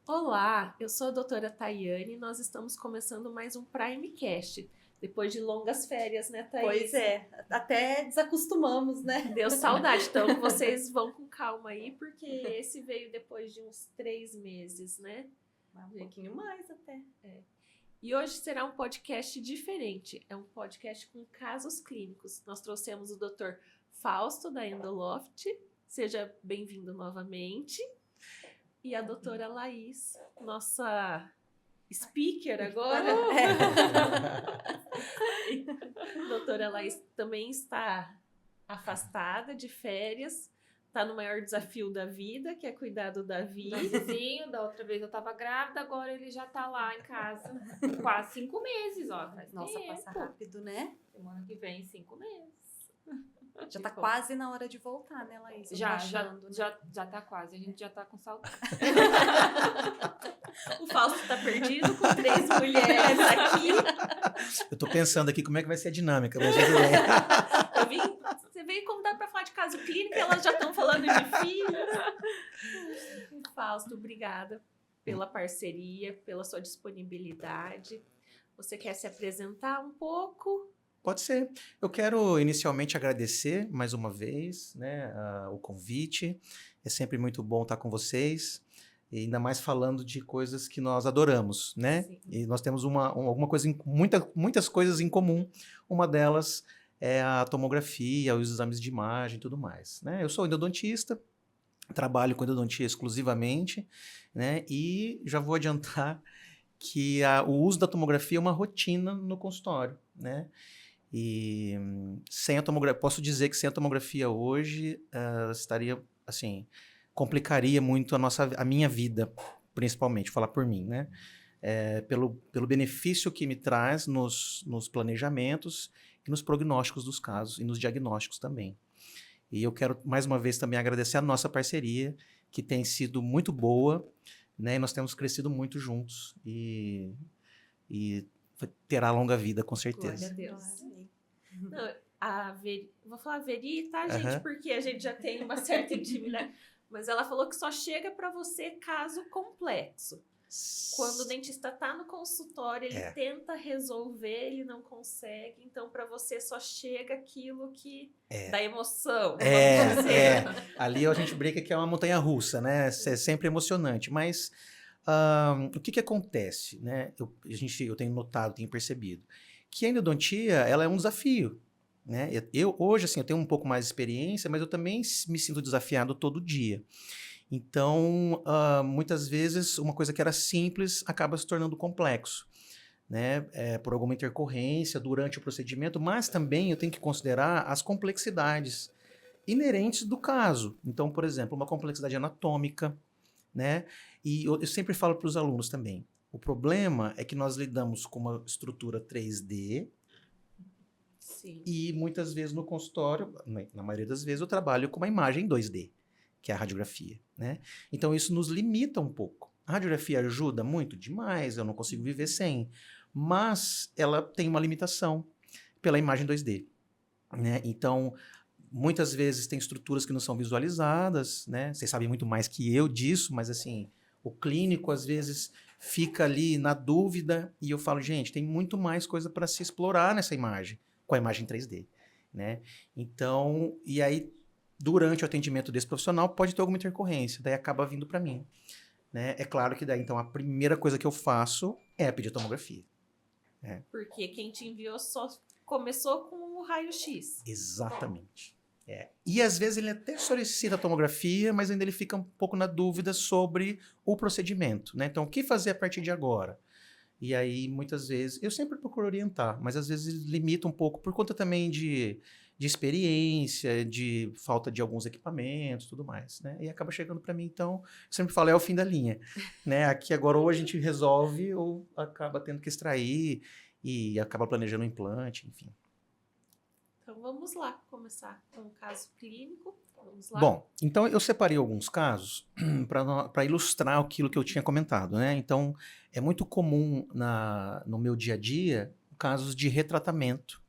Olá, eu sou a doutora Tayane e nós estamos começando mais um Primecast, depois de longas férias, né, Thaís? Pois é, até desacostumamos, né? Deu saudade, então vocês vão com calma aí, porque esse veio depois de uns 3 meses, né? Um pouquinho mais até. E hoje será um podcast diferente, é um podcast com casos clínicos. Nós trouxemos o Dr. Fausto, da Endoloft, seja bem-vindo novamente. E a doutora Laís, nossa speaker agora. Doutora Laís também está afastada de férias, está no maior desafio da vida, que é cuidar do Davi. Vizinho, da outra vez eu tava grávida, agora ele já tá lá em casa. Quase 5 meses, ó. Faz Nossa, tempo. passa rápido, né? Semana que vem, 5 meses. Já tá quase na hora de voltar, né, Laís? Já tá quase. A gente já tá com saudade. O Fausto tá perdido com 3 mulheres aqui. Eu tô pensando aqui como é que vai ser a dinâmica, mas Você veio contar para falar de caso clínico e elas já estão falando de filhos. Fausto, obrigada pela parceria, pela sua disponibilidade. Você quer se apresentar um pouco? Pode ser. Eu quero inicialmente agradecer mais uma vez, né, o convite. É sempre muito bom estar com vocês, e ainda mais falando de coisas que nós adoramos, né? Sim. E nós temos alguma coisa, muitas coisas em comum. Uma delas é a tomografia, os exames de imagem e tudo mais, né? Eu sou endodontista, trabalho com endodontia exclusivamente, né? E já vou adiantar que o uso da tomografia é uma rotina no consultório, né? E sem a tomografia, posso dizer que sem a tomografia hoje estaria, assim, complicaria muito a minha vida, principalmente, falar por mim, né? Pelo benefício que me traz nos planejamentos e nos prognósticos dos casos e nos diagnósticos também. E eu quero, mais uma vez, também agradecer a nossa parceria, que tem sido muito boa, né? E nós temos crescido muito juntos e terá longa vida, com certeza. Glória a Deus. Não, vou falar Veri, tá, gente? Porque a gente já tem uma certa intimidade. Mas ela falou que só chega para você caso complexo. Quando o dentista tá no consultório, ele tenta resolver, ele não consegue. Então, para você só chega aquilo que dá emoção. Ali a gente brinca que é uma montanha-russa, né? É sempre emocionante. Mas o que acontece, né? Eu tenho notado, tenho percebido que a endodontia, ela é um desafio, né? Hoje, assim, eu tenho um pouco mais de experiência, mas eu também me sinto desafiado todo dia. Então, muitas vezes, uma coisa que era simples acaba se tornando complexo, né? Por alguma intercorrência durante o procedimento, mas também eu tenho que considerar as complexidades inerentes do caso. Então, por exemplo, uma complexidade anatômica, né? E eu sempre falo para os alunos também, o problema é que nós lidamos com uma estrutura 3D. Sim. E muitas vezes no consultório, na maioria das vezes, eu trabalho com uma imagem 2D, que é a radiografia, né? Então isso nos limita um pouco. A radiografia ajuda muito? Demais, eu não consigo viver sem. Mas ela tem uma limitação pela imagem 2D, né? Então, muitas vezes tem estruturas que não são visualizadas, né? Vocês sabem muito mais que eu disso, mas assim, o clínico às vezes fica ali na dúvida e eu falo, gente, tem muito mais coisa para se explorar nessa imagem, com a imagem 3D, né? Então, e aí, durante o atendimento desse profissional, pode ter alguma intercorrência, daí acaba vindo para mim, né? É claro que daí, então, a primeira coisa que eu faço é pedir tomografia. Porque quem te enviou só começou com o raio-x. Exatamente. E às vezes ele até solicita a tomografia, mas ainda ele fica um pouco na dúvida sobre o procedimento, né? Então, o que fazer a partir de agora? E aí, muitas vezes, eu sempre procuro orientar, mas às vezes limita um pouco por conta também de experiência, de falta de alguns equipamentos, tudo mais, né? E acaba chegando para mim, então, eu sempre falo, é o fim da linha, né? Aqui agora ou a gente resolve ou acaba tendo que extrair e acaba planejando um implante, enfim. Então vamos lá, começar com o caso clínico. Vamos lá. Bom, então eu separei alguns casos para ilustrar aquilo que eu tinha comentado, né? Então, é muito comum no meu dia a dia casos de retratamento.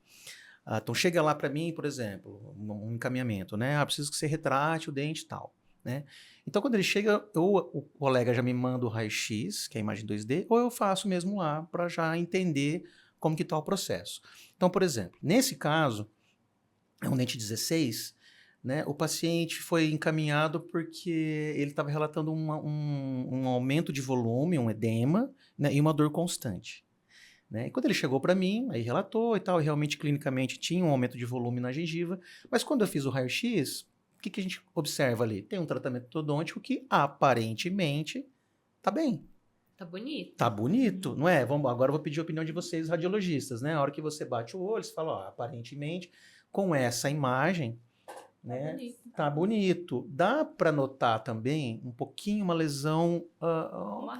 Então, chega lá para mim, por exemplo, um encaminhamento, né? Preciso que você retrate o dente e tal. né? Então, quando ele chega, ou o colega já me manda o raio-x, que é a imagem 2D, ou eu faço mesmo lá para já entender como que está o processo. Então, por exemplo, nesse caso, é um dente 16, né? O paciente foi encaminhado porque ele estava relatando um aumento de volume, um edema, né? E uma dor constante. Né? E quando ele chegou para mim, aí relatou e tal, e realmente clinicamente tinha um aumento de volume na gengiva, mas quando eu fiz o raio-x, o que a gente observa ali? Tem um tratamento ortodôntico que aparentemente tá bem. Tá bonito. Tá bonito, não é? Agora eu vou pedir a opinião de vocês, radiologistas, né? A hora que você bate o olho, você fala, ó, aparentemente, com essa imagem, né? Tá bonito. Dá para notar também um pouquinho uma lesão,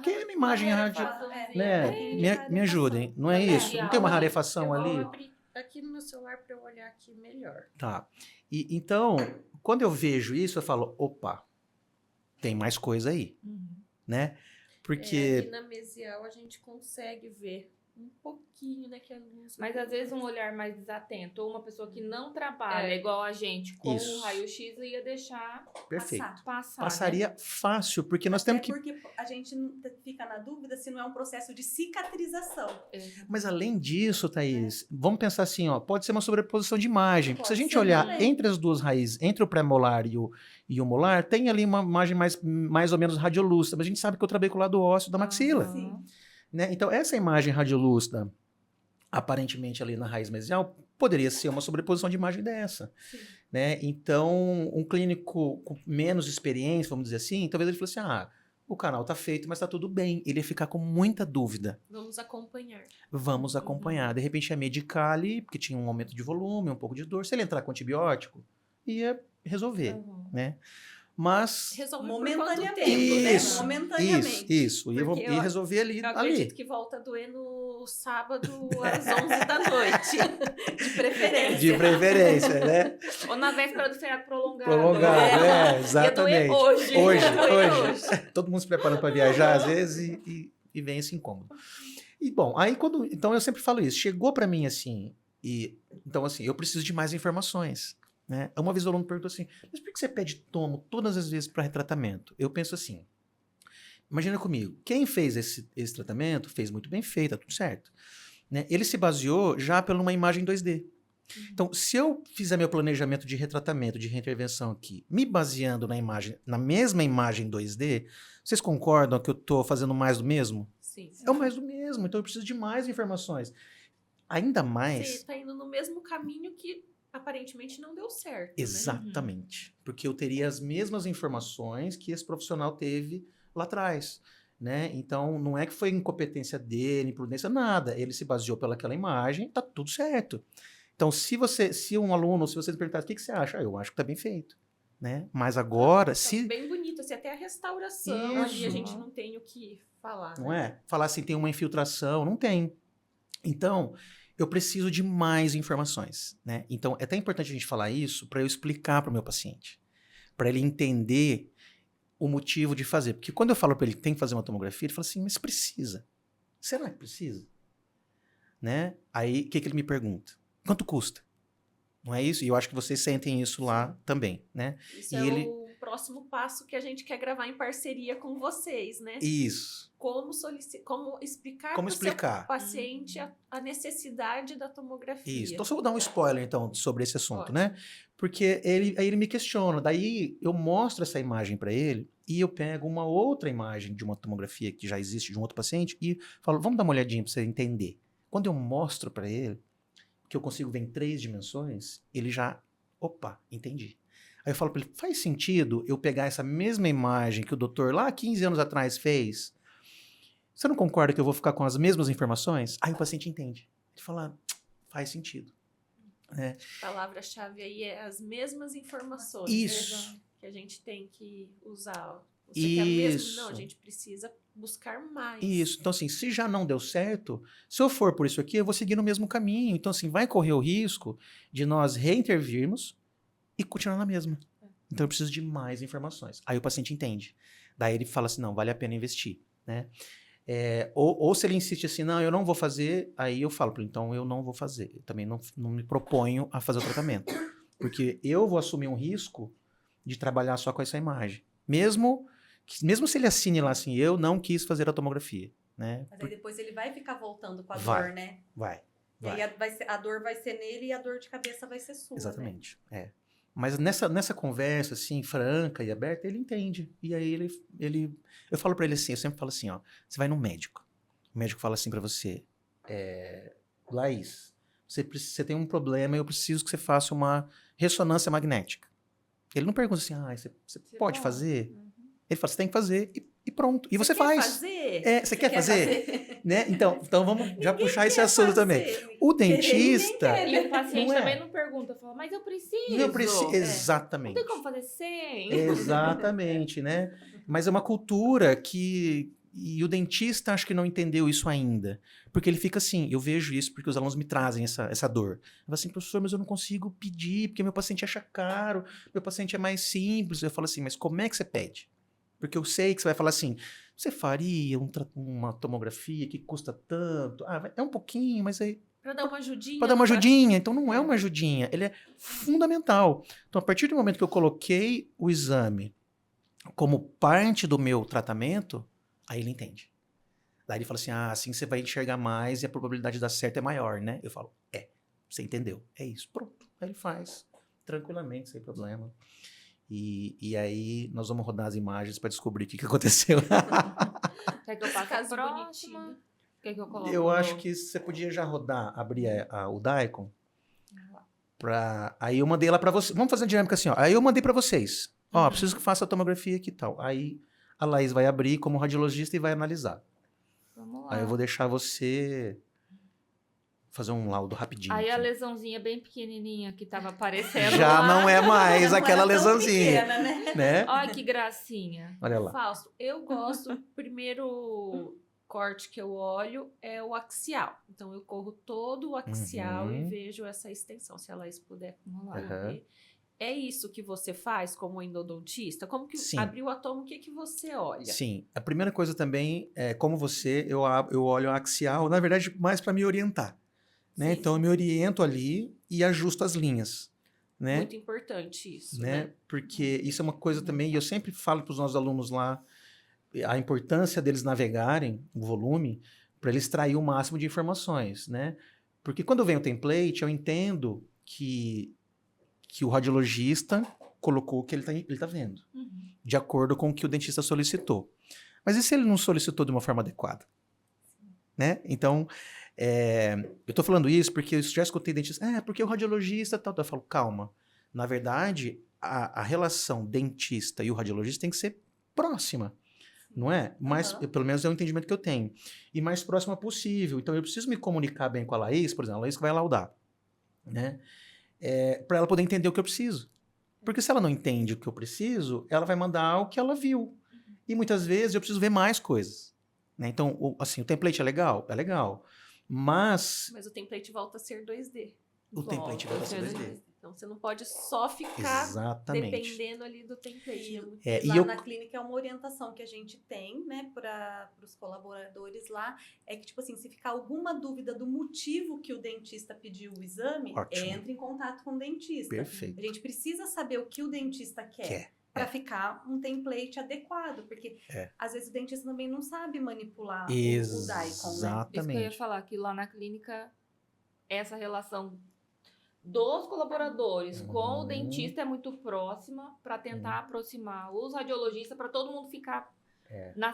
pequena imagem né? Me ajudem, não é isso? Não tem uma rarefação ali? Eu vou abrir aqui no meu celular para eu olhar aqui melhor. Tá. E então, quando eu vejo isso, eu falo, opa, tem mais coisa aí, né? Porque aqui na mesial a gente consegue ver um pouquinho, né? Que a luz Mas às vezes um olhar mais desatento, ou uma pessoa que não trabalha igual a gente com Isso. o raio-x ia deixar perfeito. passar. Passaria né? fácil, porque nós temos que... Porque a gente fica na dúvida se não é um processo de cicatrização. Mas além disso, Thaís, vamos pensar assim, ó, pode ser uma sobreposição de imagem. Porque se a gente ser olhar também. entre as duas raízes, entre o pré-molar e o molar, tem ali uma imagem mais ou menos radiolúcida, mas a gente sabe que eu trabalhei com o lado ósseo da maxila. Sim. Né? Então, essa imagem radiolúcida, aparentemente ali na raiz mesial, poderia ser uma sobreposição de imagem dessa. Né? Então, um clínico com menos experiência, vamos dizer assim, talvez ele fosse assim, o canal tá feito, mas tá tudo bem. Ele ia ficar com muita dúvida. Vamos acompanhar. Vamos acompanhar. De repente ia medicar ali, porque tinha um aumento de volume, um pouco de dor. Se ele entrar com antibiótico, ia resolver, né? Mas... Resolve Momentaneamente, por quanto tempo, né? Isso, isso. Porque E resolver ali. Eu acredito que volta a doer no sábado às 11 da noite. De preferência. De preferência, né? Ou na véspera do feriado prolongado. Exatamente. Ia doer hoje. Hoje. Todo mundo se preparando para viajar, às vezes, e vem esse incômodo. E, bom, aí quando... Então, eu sempre falo isso. Chegou para mim, assim... Então, assim, eu preciso de mais informações. Né? Uma vez o aluno perguntou assim, mas por que você pede tomo todas as vezes para retratamento? Eu penso assim, imagina comigo, quem fez esse tratamento fez muito bem feito, tá tudo certo. Né? Ele se baseou já por uma imagem 2D. Então, se eu fizer meu planejamento de retratamento, de reintervenção aqui, me baseando na mesma imagem 2D, vocês concordam que eu estou fazendo mais do mesmo? Sim. É o mais do mesmo, então eu preciso de mais informações. Ainda mais... Você está indo no mesmo caminho que aparentemente não deu certo. Exatamente. Né? Porque eu teria as mesmas informações que esse profissional teve lá atrás. Né? Então, não é que foi incompetência dele, imprudência, nada. Ele se baseou pelaquela imagem, tá tudo certo. Então, se um aluno, se você perguntar o que você acha, eu acho que tá bem feito. Né? Mas agora, se... Bem bonito, assim, até a restauração, ali a gente não tem o que falar. Não é? Falar assim, tem uma infiltração, não tem. Então... eu preciso de mais informações, né? Então, é até importante a gente falar isso para eu explicar para o meu paciente, para ele entender o motivo de fazer. Porque quando eu falo para ele que tem que fazer uma tomografia, ele fala assim, mas precisa. Será que precisa? Né? Aí, o que ele me pergunta? Quanto custa? Não é isso? E eu acho que vocês sentem isso lá também, né? Isso o próximo passo que a gente quer gravar em parceria com vocês, né? Isso. Como explicar para o seu paciente a necessidade da tomografia. Isso. Então, só vou dar um spoiler, então, sobre esse assunto, né? Porque aí ele me questiona. Daí, eu mostro essa imagem para ele e eu pego uma outra imagem de uma tomografia que já existe de um outro paciente e falo, vamos dar uma olhadinha para você entender. Quando eu mostro para ele, que eu consigo ver em 3 dimensões, ele já, opa, entendi. Aí eu falo para ele, faz sentido eu pegar essa mesma imagem que o doutor lá 15 anos atrás fez? Você não concorda que eu vou ficar com as mesmas informações? Aí o paciente entende. Ele fala, faz sentido. Né? A palavra-chave aí é as mesmas informações. Isso. Que a gente tem que usar. Você Isso. quer mesmo? Não, a gente precisa buscar mais. Isso. Então, assim, se já não deu certo, se eu for por isso aqui, eu vou seguir no mesmo caminho. Então, assim, vai correr o risco de nós reintervirmos e continuar na mesma. Então, eu preciso de mais informações. Aí o paciente entende. Daí ele fala assim, não, vale a pena investir, né? Ou se ele insiste assim, não, eu não vou fazer, aí eu falo para ele, então eu não vou fazer. Eu também não me proponho a fazer o tratamento. Porque eu vou assumir um risco de trabalhar só com essa imagem. Mesmo se ele assine lá assim, eu não quis fazer a tomografia, né? Mas aí depois ele vai ficar voltando com a Vai. dor, né? Vai. E aí a dor vai ser nele e a dor de cabeça vai ser sua. Exatamente, Mas nessa conversa, assim, franca e aberta, ele entende. E aí eu falo pra ele assim, eu sempre falo assim, ó, você vai no médico. O médico fala assim pra você, Laís, você tem um problema e eu preciso que você faça uma ressonância magnética. Ele não pergunta assim, você pode fazer? Ele fala, você tem que fazer e pronto. E você faz. Fazer? Você quer fazer? Né? Então vamos já puxar esse quer assunto fazer. também. O dentista... E o paciente Não é. também não pergunta, fala, mas eu preciso. Não Exatamente. tem como fazer sem. Exatamente, né? Mas é uma cultura que... E o dentista acho que não entendeu isso ainda. Porque ele fica assim, eu vejo isso porque os alunos me trazem essa dor. Eu falo assim, professor, mas eu não consigo pedir, porque meu paciente acha caro, meu paciente é mais simples. Eu falo assim, mas como é que você pede? Porque eu sei que você vai falar assim, você faria uma tomografia que custa tanto? É um pouquinho, mas aí... Pra dar uma ajudinha. Para dar uma ajudinha. Então não é uma ajudinha, ele é fundamental. Então a partir do momento que eu coloquei o exame como parte do meu tratamento, aí ele entende. Daí ele fala assim, assim você vai enxergar mais e a probabilidade de dar certo é maior, né? Eu falo, você entendeu, é isso, pronto. Aí ele faz, tranquilamente, sem problema. E aí nós vamos rodar as imagens para descobrir o que aconteceu. Quer que eu passe a Caso próxima? bonitinho. Quer que eu coloque? Eu acho que você podia já rodar, abrir o Daikon. Aí eu mandei ela para você. Vamos fazer a dinâmica assim, ó. Aí eu mandei para vocês. Preciso que faça a tomografia aqui e tal. Aí a Laís vai abrir como radiologista e vai analisar. Vamos lá. Aí eu vou deixar você fazer um laudo rapidinho. Aí a aqui. lesãozinha bem pequenininha que tava aparecendo Já lá. não é mais Não aquela era tão lesãozinha, pequena, né? né? Olha que gracinha. Olha lá. Fausto, eu gosto, o primeiro corte que eu olho é o axial. Então, eu corro todo o axial e vejo essa extensão. Se a Laís puder correr. É isso que você faz como endodontista? Como que Sim. abriu a toma, o que você olha? Sim. A primeira coisa também é, como você, eu olho a axial, na verdade, mais para me orientar. Né? Então, eu me oriento ali e ajusto as linhas. Né? Muito importante isso, né? Porque isso é uma coisa também, e eu sempre falo para os nossos alunos lá, a importância deles navegarem o volume para eles extrair o máximo de informações, né? Porque quando vem o template, eu entendo que o radiologista colocou o que ele tá vendo, de acordo com o que o dentista solicitou. Mas e se ele não solicitou de uma forma adequada? Né? Então, eu tô falando isso porque eu já escutei dentistas, porque o radiologista tal. Eu falo, calma. Na verdade, a relação dentista e o radiologista tem que ser próxima. Não é? Mas, pelo menos é o entendimento que eu tenho. E mais próxima possível. Então, eu preciso me comunicar bem com a Laís, por exemplo, a Laís que vai laudar. Né? Para ela poder entender o que eu preciso. Porque se ela não entende o que eu preciso, ela vai mandar o que ela viu. E muitas vezes eu preciso ver mais coisas. Né? Então, o template é legal? É legal. Mas o template volta a ser 2D. O template volta a ser 2D. Então, você não pode só ficar Exatamente. dependendo ali do template. Lá na clínica é uma orientação que a gente tem, né, para os colaboradores lá, é que, tipo assim, se ficar alguma dúvida do motivo que o dentista pediu o exame, entre em contato com o dentista. Perfeito. A gente precisa saber o que o dentista quer. Para ficar um template adequado, porque às vezes o dentista também não sabe manipular o Daikon, né? Exatamente. Isso que eu ia falar, que lá na clínica, essa relação dos colaboradores com o dentista é muito próxima para tentar aproximar os radiologistas, para todo mundo ficar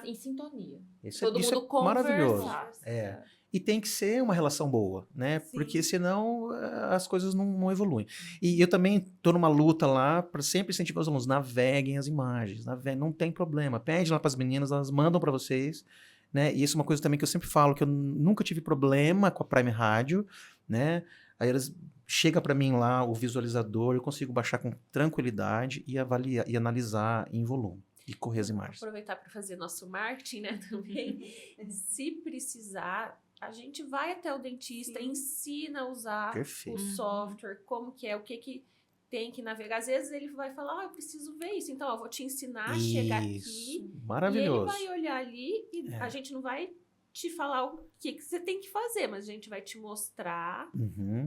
em sintonia. Todo mundo é maravilhoso. conversar. E tem que ser uma relação boa, né? Sim. Porque senão as coisas não evoluem. E eu também estou numa luta lá para sempre incentivar os alunos, naveguem as imagens, não tem problema. Pede lá para as meninas, elas mandam para vocês, né? E isso é uma coisa também que eu sempre falo, que eu nunca tive problema com a Prime Rádio, né? Aí elas chega para mim lá o visualizador, eu consigo baixar com tranquilidade e avaliar e analisar em volume. E correr as imagens. Aproveitar para fazer nosso marketing, né, também. Se precisar, a gente vai até o dentista, ensina a usar Perfeito. o software, como que é, o que tem que navegar. Às vezes ele vai falar, eu preciso ver isso. Então, eu vou te ensinar a chegar aqui. Maravilhoso. E ele vai olhar ali e a gente não vai te falar o que você tem que fazer, mas a gente vai te mostrar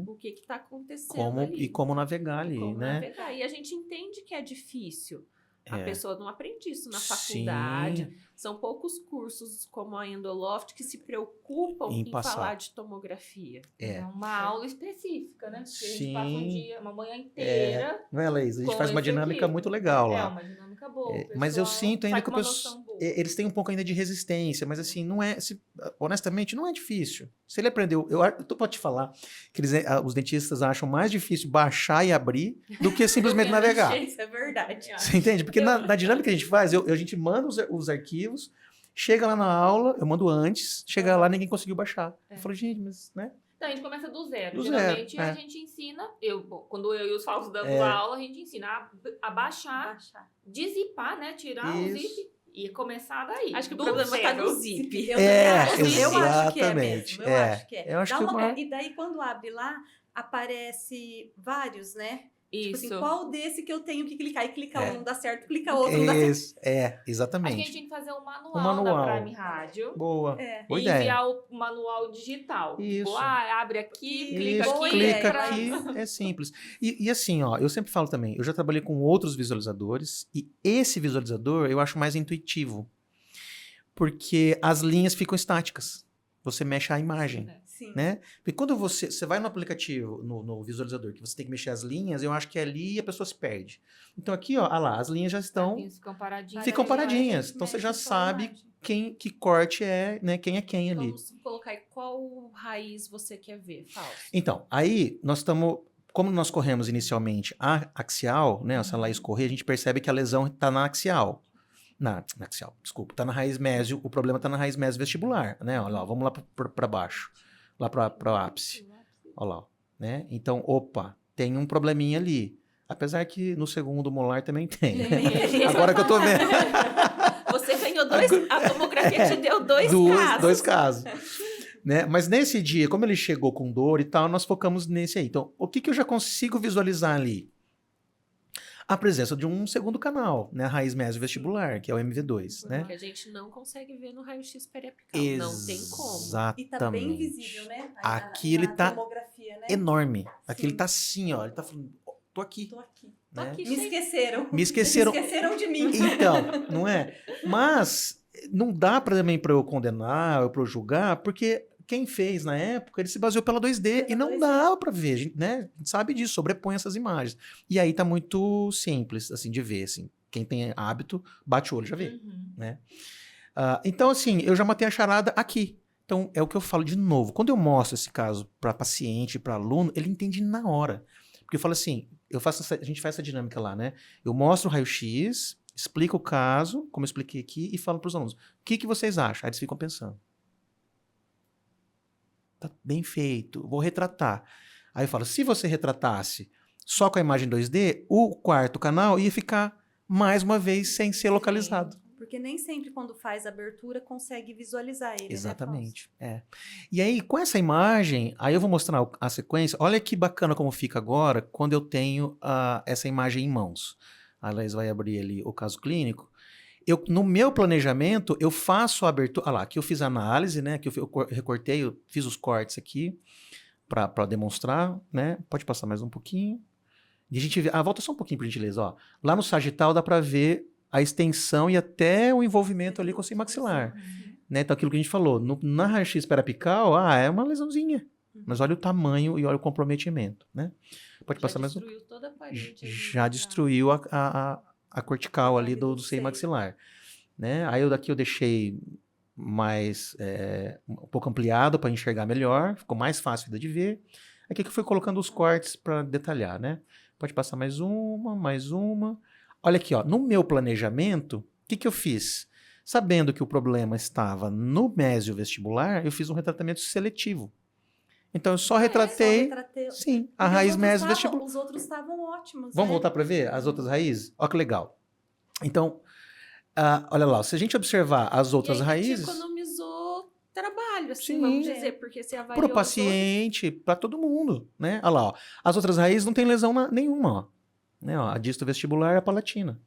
o que está acontecendo ali. E como navegar ali, como né? navegar. E a gente entende que é difícil. A pessoa não aprende isso na faculdade. São poucos cursos como a Endoloft que se preocupam em falar de tomografia. É uma aula específica, né? Porque a gente passa um dia, uma manhã inteira. Não é, Laís? A gente faz uma dinâmica muito legal lá. É uma dinâmica boa. Mas eu sinto ainda que eles têm um pouco ainda de resistência, mas assim, não é, honestamente, não é difícil. Se ele aprendeu, eu tô pra te falar que os dentistas acham mais difícil baixar e abrir do que simplesmente navegar. Isso é verdade. Você entende? Porque na dinâmica que a gente faz, a gente manda os arquivos, chega lá na aula, eu mando antes, chega lá, ninguém conseguiu baixar. Eu falo, gente, mas, né? Então, a gente começa do zero. Geralmente, a gente ensina, quando eu e os Fausto damos a aula, a gente ensina a baixar, dizipar, né? Tirar o zip e começar daí. Acho que o problema tá no zip. Eu acho que é mesmo. Eu acho que é. E daí, quando abre lá, aparece vários, né? Isso. Tipo assim, qual desse que eu tenho que clicar? E clica um, não dá certo, clica outro, não dá certo. Exatamente. Acho que a gente tem que fazer um manual da Prime Rádio. Boa. Boa ideia. Enviar o manual digital. Isso. Tipo, abre aqui, clica aqui. Clica aqui, é simples. E assim, ó, eu sempre falo também, eu já trabalhei com outros visualizadores e esse visualizador eu acho mais intuitivo. Porque as linhas ficam estáticas. Você mexe a imagem. Sim. Né? Porque quando você vai no aplicativo, no visualizador, que você tem que mexer as linhas, eu acho que ali a pessoa se perde. Então aqui, ó, lá, as linhas já estão... Ficam paradinhas. Então você já sabe que corte é, né? Quem é quem ali. Vamos colocar aí qual raiz você quer ver, Fausto. Então, aí nós estamos... Como nós corremos inicialmente a axial, né? Se ela escorrer, a gente percebe que a lesão está na axial. Na axial, desculpa. Está na raiz mésio, o problema está na raiz mésio vestibular, né? Olha lá, vamos lá para baixo. Lá para o ápice. Olha lá. Né? Então, opa, tem um probleminha ali. Apesar que no segundo molar também tem. Agora que eu tô vendo. Você ganhou a tomografia te deu dois casos. Né? Mas nesse dia, como ele chegou com dor e tal, nós focamos nesse aí. Então, o que eu já consigo visualizar ali? A presença de um segundo canal, né? A raiz mésio-vestibular, que é o MV2, né? Que a gente não consegue ver no raio-x periapical. Não tem como. Exatamente. E tá bem visível, né? Aqui ele tá tomografia, né? enorme. Aqui ele tá assim, ó. Ele tá falando, tô aqui. Tô aqui. Né? Tô aqui. Me esqueceram. Me esqueceram de mim. Então, não é? Mas não dá também para eu condenar, ou para eu julgar, porque quem fez na época, ele se baseou pela 2D e não dá para ver, né? A gente sabe disso, sobrepõe essas imagens. E aí tá muito simples, assim, de ver, assim. Quem tem hábito, bate o olho, já vê, né? Então, assim, eu já matei a charada aqui. Então, é o que eu falo de novo. Quando eu mostro esse caso para paciente, para aluno, ele entende na hora. Porque eu falo assim, a gente faz essa dinâmica lá, né? Eu mostro o raio-x, explico o caso, como eu expliquei aqui, e falo para os alunos, o que vocês acham? Aí eles ficam pensando. Tá bem feito, vou retratar. Aí eu falo, se você retratasse só com a imagem 2D, o quarto canal ia ficar, mais uma vez, sem ser localizado. Porque nem sempre quando faz a abertura consegue visualizar ele. Exatamente. Né, E aí, com essa imagem, aí eu vou mostrar a sequência. Olha que bacana como fica agora quando eu tenho essa imagem em mãos. A Laís vai abrir ali o caso clínico. No meu planejamento, eu faço a abertura... Olha lá, aqui eu fiz a análise, né? Aqui eu recortei, eu fiz os cortes aqui para demonstrar, né? Pode passar mais um pouquinho. E a gente vê... volta só um pouquinho, por gentileza. Ó. Lá no sagital dá para ver a extensão e até o envolvimento ali com o seio maxilar. Né? Então, aquilo que a gente falou, na raio-x periapical, é uma lesãozinha. Mas olha o tamanho e olha o comprometimento, né? Pode passar mais um... Já destruiu toda a parede. Já destruiu a cortical ali do seio maxilar. Né? Aí daqui eu deixei mais um pouco ampliado para enxergar melhor, ficou mais fácil de ver. Aqui que eu fui colocando os cortes para detalhar, né? Pode passar mais uma. Olha aqui, ó, no meu planejamento, o que eu fiz? Sabendo que o problema estava no mésio vestibular, eu fiz um retratamento seletivo. Então, eu só retratei... Sim, a raiz mésio vestibular. Os outros estavam ótimos. Vamos voltar para ver as outras raízes? Olha que legal. Então, olha lá, se a gente observar as outras raízes... A gente economizou trabalho, assim, vamos dizer, porque se avaliou... Para o paciente, para todo mundo, né? Olha lá, ó, as outras raízes não tem lesão nenhuma, ó. Né, ó, a disto vestibular é a palatina.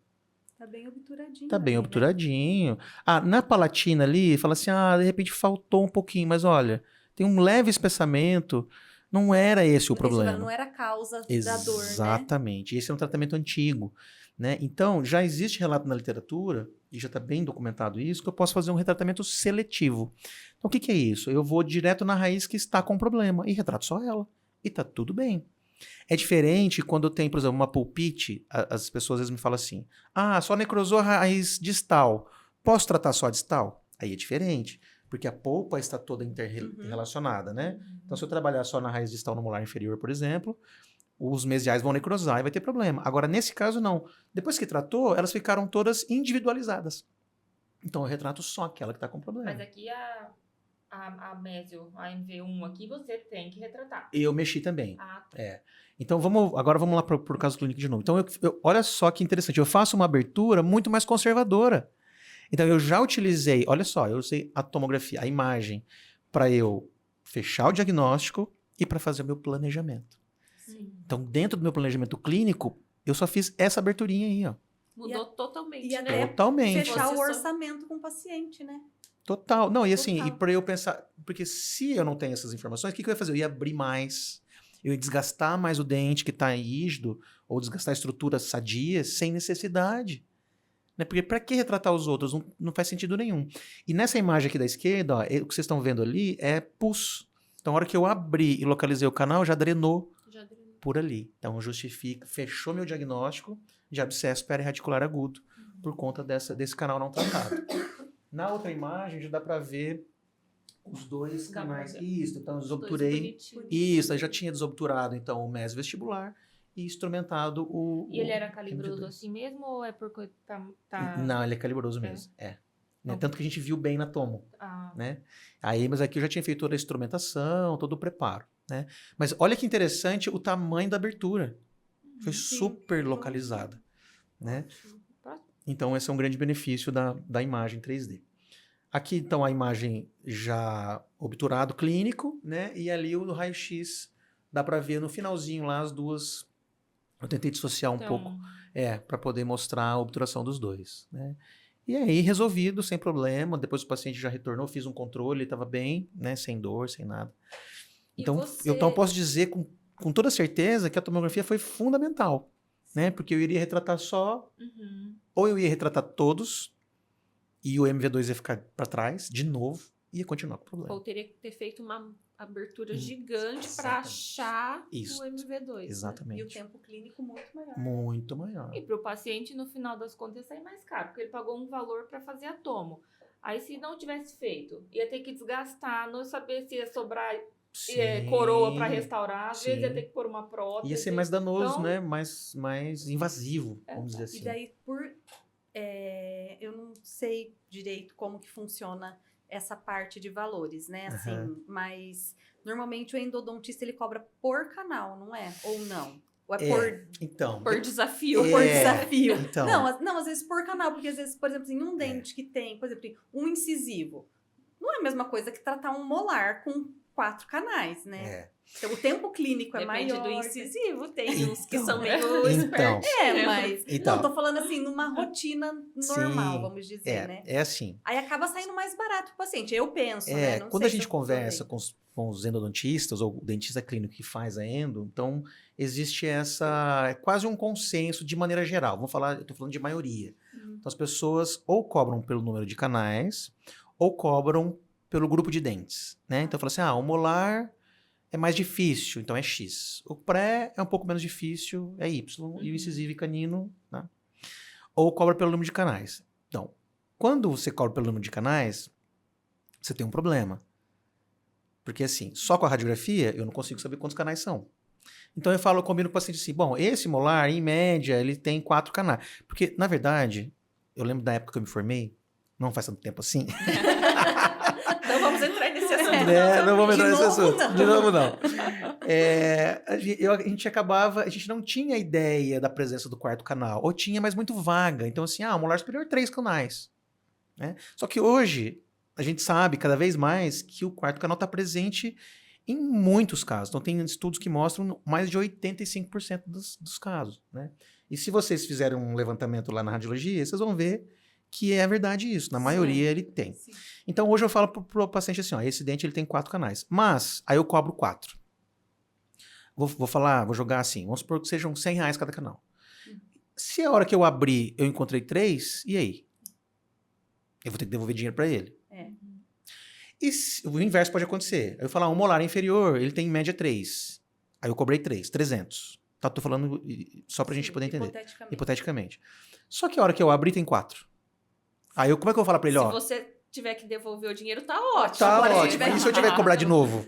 Tá bem obturadinho. Tá bem obturadinho. Na palatina ali, fala assim, de repente faltou um pouquinho, mas olha, tem um leve espessamento, Não era esse o Porque problema. não era a causa da dor, né? Exatamente. Esse é um tratamento antigo, né? Então, já existe relato na literatura, e já está bem documentado isso, que eu posso fazer um retratamento seletivo. Então, o que é isso? Eu vou direto na raiz que está com problema e retrato só ela. E tá tudo bem. É diferente quando eu tenho, por exemplo, uma pulpite, as pessoas às vezes me falam assim, só necrosou a raiz distal, posso tratar só a distal? Aí é diferente, porque a polpa está toda interrelacionada, né? Então, se eu trabalhar só na raiz distal no molar inferior, por exemplo, os mesiais vão necrosar e vai ter problema. Agora, nesse caso, não. Depois que tratou, elas ficaram todas individualizadas. Então, eu retrato só aquela que está com problema. Mas aqui a mésio, a MV1 aqui, você tem que retratar. Eu mexi também. Tá. Então, agora vamos lá para o caso clínico de novo. Então, olha só que interessante. Eu faço uma abertura muito mais conservadora. Então, eu já utilizei, olha só, eu usei a tomografia, a imagem, para eu fechar o diagnóstico e para fazer o meu planejamento. Sim. Então, dentro do meu planejamento clínico, eu só fiz essa aberturinha aí, ó. Mudou totalmente, e né? Totalmente. Fechar o orçamento com o paciente, né? Total. Não, e assim, Total. e para eu pensar, porque se eu não tenho essas informações, o que eu ia fazer? Eu ia abrir mais, eu ia desgastar mais o dente que está rígido, ou desgastar a estrutura sadia, sem necessidade. Né? Porque para que retratar os outros? Não faz sentido nenhum. E nessa imagem aqui da esquerda, ó, o que vocês estão vendo ali é pus. Então, a hora que eu abri e localizei o canal, já drenou por ali. Então, justifica, fechou meu diagnóstico de abscesso periarticular agudo, por conta desse canal não tratado. Na outra imagem, já dá para ver os dois canais. Isso, então eu desobturei. Isso, eu já tinha desobturado, então, o meso vestibular e instrumentado o... E ele era calibroso assim mesmo ou é porque tá... Não, ele é calibroso mesmo, Né? Tanto que a gente viu bem na tomo, né? Aí, mas aqui eu já tinha feito toda a instrumentação, todo o preparo, né? Mas olha que interessante o tamanho da abertura. Foi super localizada, né? Então, esse é um grande benefício da imagem 3D. Aqui, então, a imagem já obturado clínico, né? E ali o raio-x, dá para ver no finalzinho lá as duas... Eu tentei dissociar um pouco, para poder mostrar a obturação dos dois, né? E aí, resolvido, sem problema. Depois o paciente já retornou, fiz um controle, ele estava bem, né? Sem dor, sem nada. Então, eu posso dizer com toda certeza que a tomografia foi fundamental, né? Porque eu iria retratar só, ou eu ia retratar todos, e o MV2 ia ficar para trás, de novo, e ia continuar com o problema. Ou teria que ter feito uma abertura gigante para achar o MV2. Exatamente. Né? E o tempo clínico muito maior. Muito maior. E para o paciente, no final das contas, ia sair mais caro, porque ele pagou um valor para fazer a tomo. Aí, se não tivesse feito, ia ter que desgastar, não saber se ia sobrar coroa para restaurar, às vezes ia ter que pôr uma prótese. Ia ser mais danoso, né? Mais invasivo, vamos dizer assim. E daí, eu não sei direito como que funciona essa parte de valores, né? Assim, mas normalmente o endodontista ele cobra por canal, não é? Ou não? Ou por desafio. Por desafio. Então. Não, às vezes por canal, porque às vezes, por exemplo, em um dente que tem, por exemplo, um incisivo, não é a mesma coisa que tratar um molar com 4 canais, né? Então, o tempo clínico é maior. Depende do incisivo, tem uns que são meio espertos. Mas não, tô falando assim, numa rotina normal, vamos dizer, né? É assim. Aí acaba saindo mais barato pro paciente, eu penso, né? Não quando sei a gente conversa com os endodontistas ou o dentista clínico que faz a endo, então existe é quase um consenso de maneira geral. Eu tô falando de maioria. Então as pessoas ou cobram pelo número de canais ou cobram pelo grupo de dentes, né? Então fala assim, o molar é mais difícil, então é X. O pré é um pouco menos difícil, é Y. E o incisivo e canino, né? Ou cobra pelo número de canais. Então, quando você cobra pelo número de canais, você tem um problema. Porque assim, só com a radiografia, eu não consigo saber quantos canais são. Então eu combino com o paciente assim, bom, esse molar, em média, ele tem 4 canais. Porque, na verdade, eu lembro da época que eu me formei, não faz tanto tempo assim. Não vamos entrar nesse assunto. Não vamos entrar nesse assunto. De novo, não. A gente não tinha ideia da presença do 4º canal. Ou tinha, mas muito vaga. Então, assim, o molar superior, 3 canais. Né? Só que hoje, a gente sabe cada vez mais que o 4º canal está presente em muitos casos. Então, tem estudos que mostram mais de 85% dos casos. Né? E se vocês fizerem um levantamento lá na radiologia, vocês vão ver que é verdade isso. Na maioria ele tem. Então, hoje eu falo pro paciente assim, esse dente ele tem 4 canais. Mas, aí eu cobro 4. vou jogar assim, vamos supor que sejam R$100 cada canal. Se a hora que eu abrir, eu encontrei 3, e aí? Eu vou ter que devolver dinheiro para ele. E o inverso pode acontecer. Eu falar, um molar inferior, ele tem em média 3. Aí eu cobrei 300. Tá, tô falando só pra gente poder entender. Hipoteticamente. Só que a hora que eu abri, tem 4. Aí como é que eu vou falar pra ele, Se você tiver que devolver o dinheiro, tá ótimo. Tá ótimo. E se eu tiver que cobrar de novo?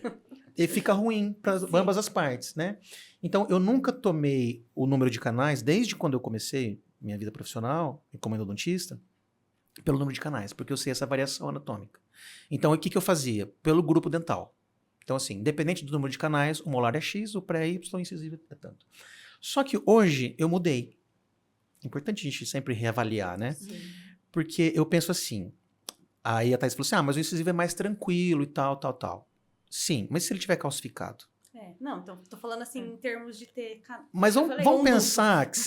E fica ruim para ambas as partes, né? Então, eu nunca tomei o número de canais, desde quando eu comecei minha vida profissional, como endodontista, pelo número de canais, porque eu sei essa variação anatômica. Então, o que eu fazia? Pelo grupo dental. Então, assim, independente do número de canais, o molar é X, o pré é Y, o incisivo é tanto. Só que hoje eu mudei. É importante a gente sempre reavaliar, né? Sim. Porque eu penso assim, aí a Thaís falou assim, mas o incisivo é mais tranquilo e tal. Sim, mas se ele tiver calcificado? Não, então, tô falando assim em termos de ter... Mas vamos pensar que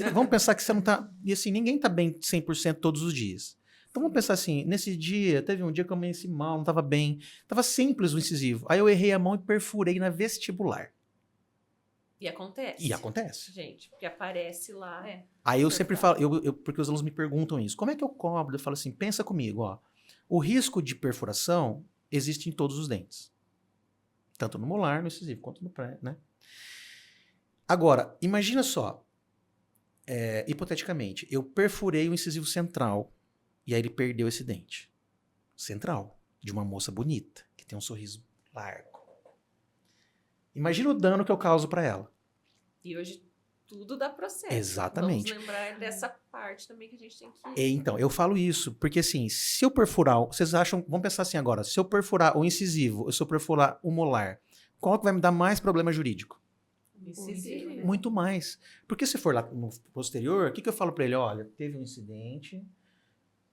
você não tá... E assim, ninguém tá bem 100% todos os dias. Então vamos pensar assim, nesse dia, teve um dia que eu amanheci mal, não tava bem, tava simples o incisivo. Aí eu errei a mão e perfurei na vestibular. E acontece. Gente, porque aparece lá. Aí eu sempre falo, porque os alunos me perguntam isso, como é que eu cobro? Eu falo assim, pensa comigo, ó. O risco de perfuração existe em todos os dentes. Tanto no molar, no incisivo, quanto no pré, né? Agora, imagina só, hipoteticamente, eu perfurei o incisivo central e aí ele perdeu esse dente. Central, de uma moça bonita, que tem um sorriso largo. Imagina o dano que eu causo para ela. E hoje tudo dá processo. Exatamente. Vamos lembrar dessa parte também que a gente tem que... Então, eu falo isso, porque assim, se eu perfurar, vocês acham, vamos pensar assim agora, se eu perfurar o incisivo, se eu perfurar o molar, qual que vai me dar mais problema jurídico? Incisivo. Muito mais. Porque se for lá no posterior, o que eu falo para ele? Olha, teve um incidente,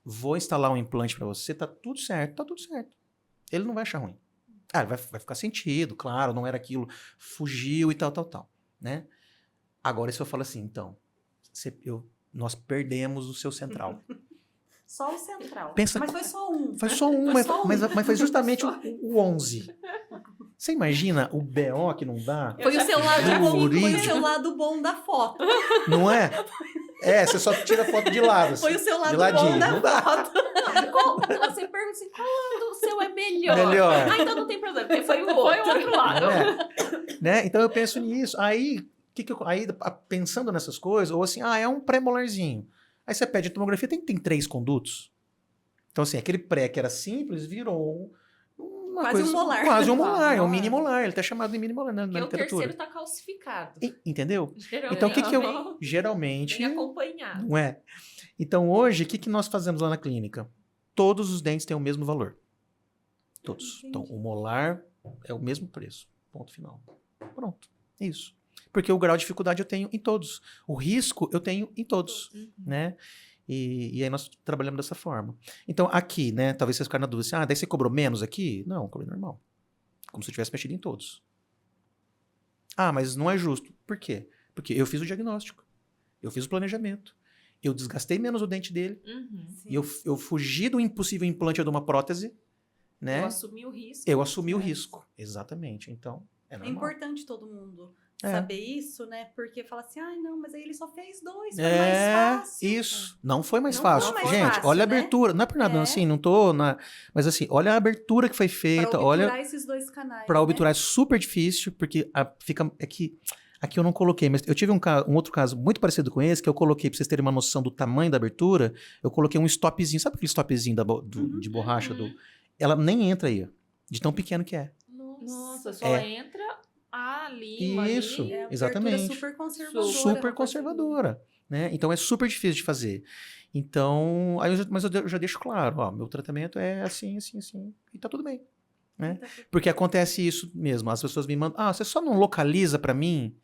vou instalar um implante para você, tá tudo certo. Ele não vai achar ruim. Vai ficar sentido, claro, não era aquilo, fugiu e tal, né? Agora, se eu falo assim, então, nós perdemos o seu central. Só o central. Pensa, mas foi só um. Foi só um, mas foi justamente o 11. Você imagina o BO que não dá? Foi o seu lado bom da foto. Não é? Você só tira foto de lado. Assim, foi o seu lado bom da foto. Você pergunta assim, qual lado o seu é melhor? Então não tem problema, porque foi o outro lado. Né? Então eu penso nisso. Aí, pensando nessas coisas, ou assim, é um pré-molarzinho. Aí você pede a tomografia, tem 3 condutos. Então, assim, aquele pré que era simples virou um molar. Quase um molar, é um mini molar. Ele tá chamado de mini molar na literatura. Porque o terceiro tá calcificado. Entendeu? Então, o que eu... Geralmente... Bem acompanhado. Não é? Então, hoje, o que nós fazemos lá na clínica? Todos os dentes têm o mesmo valor. Todos. Entendi. Então, o molar é o mesmo preço. Ponto final. Pronto. Isso. Porque o grau de dificuldade eu tenho em todos. O risco eu tenho em todos, né? E aí nós trabalhamos dessa forma. Então, aqui, né? Talvez vocês ficarem na dúvida assim, daí você cobrou menos aqui? Não, cobrei normal. Como se eu tivesse mexido em todos. Mas não é justo. Por quê? Porque eu fiz o diagnóstico. Eu fiz o planejamento. Eu desgastei menos o dente dele. E eu fugi do impossível implante de uma prótese, né? Eu assumi o risco. Eu assumi o risco. Exatamente. Então, é normal. É importante todo mundo saber isso, né? Porque fala assim, não, mas aí ele só fez 2, foi mais fácil. Isso, não foi mais não fácil. Foi mais gente, fácil, olha a abertura, não é por nada, assim, não tô na... Mas assim, olha a abertura que foi feita, pra obturar esses 2 canais, pra obturar é super difícil, porque aqui eu não coloquei, mas eu tive um outro caso muito parecido com esse, que eu coloquei, pra vocês terem uma noção do tamanho da abertura, eu coloquei um stopzinho, sabe aquele stopzinho de borracha? Ela nem entra aí, de tão pequeno que é. Nossa, só entra... ali, isso, exatamente. Super conservadora, né? Então é super difícil de fazer. Então, mas eu já deixo claro, meu tratamento é assim, e tá tudo bem, né? Porque acontece isso mesmo, as pessoas me mandam, você só não localiza pra mim,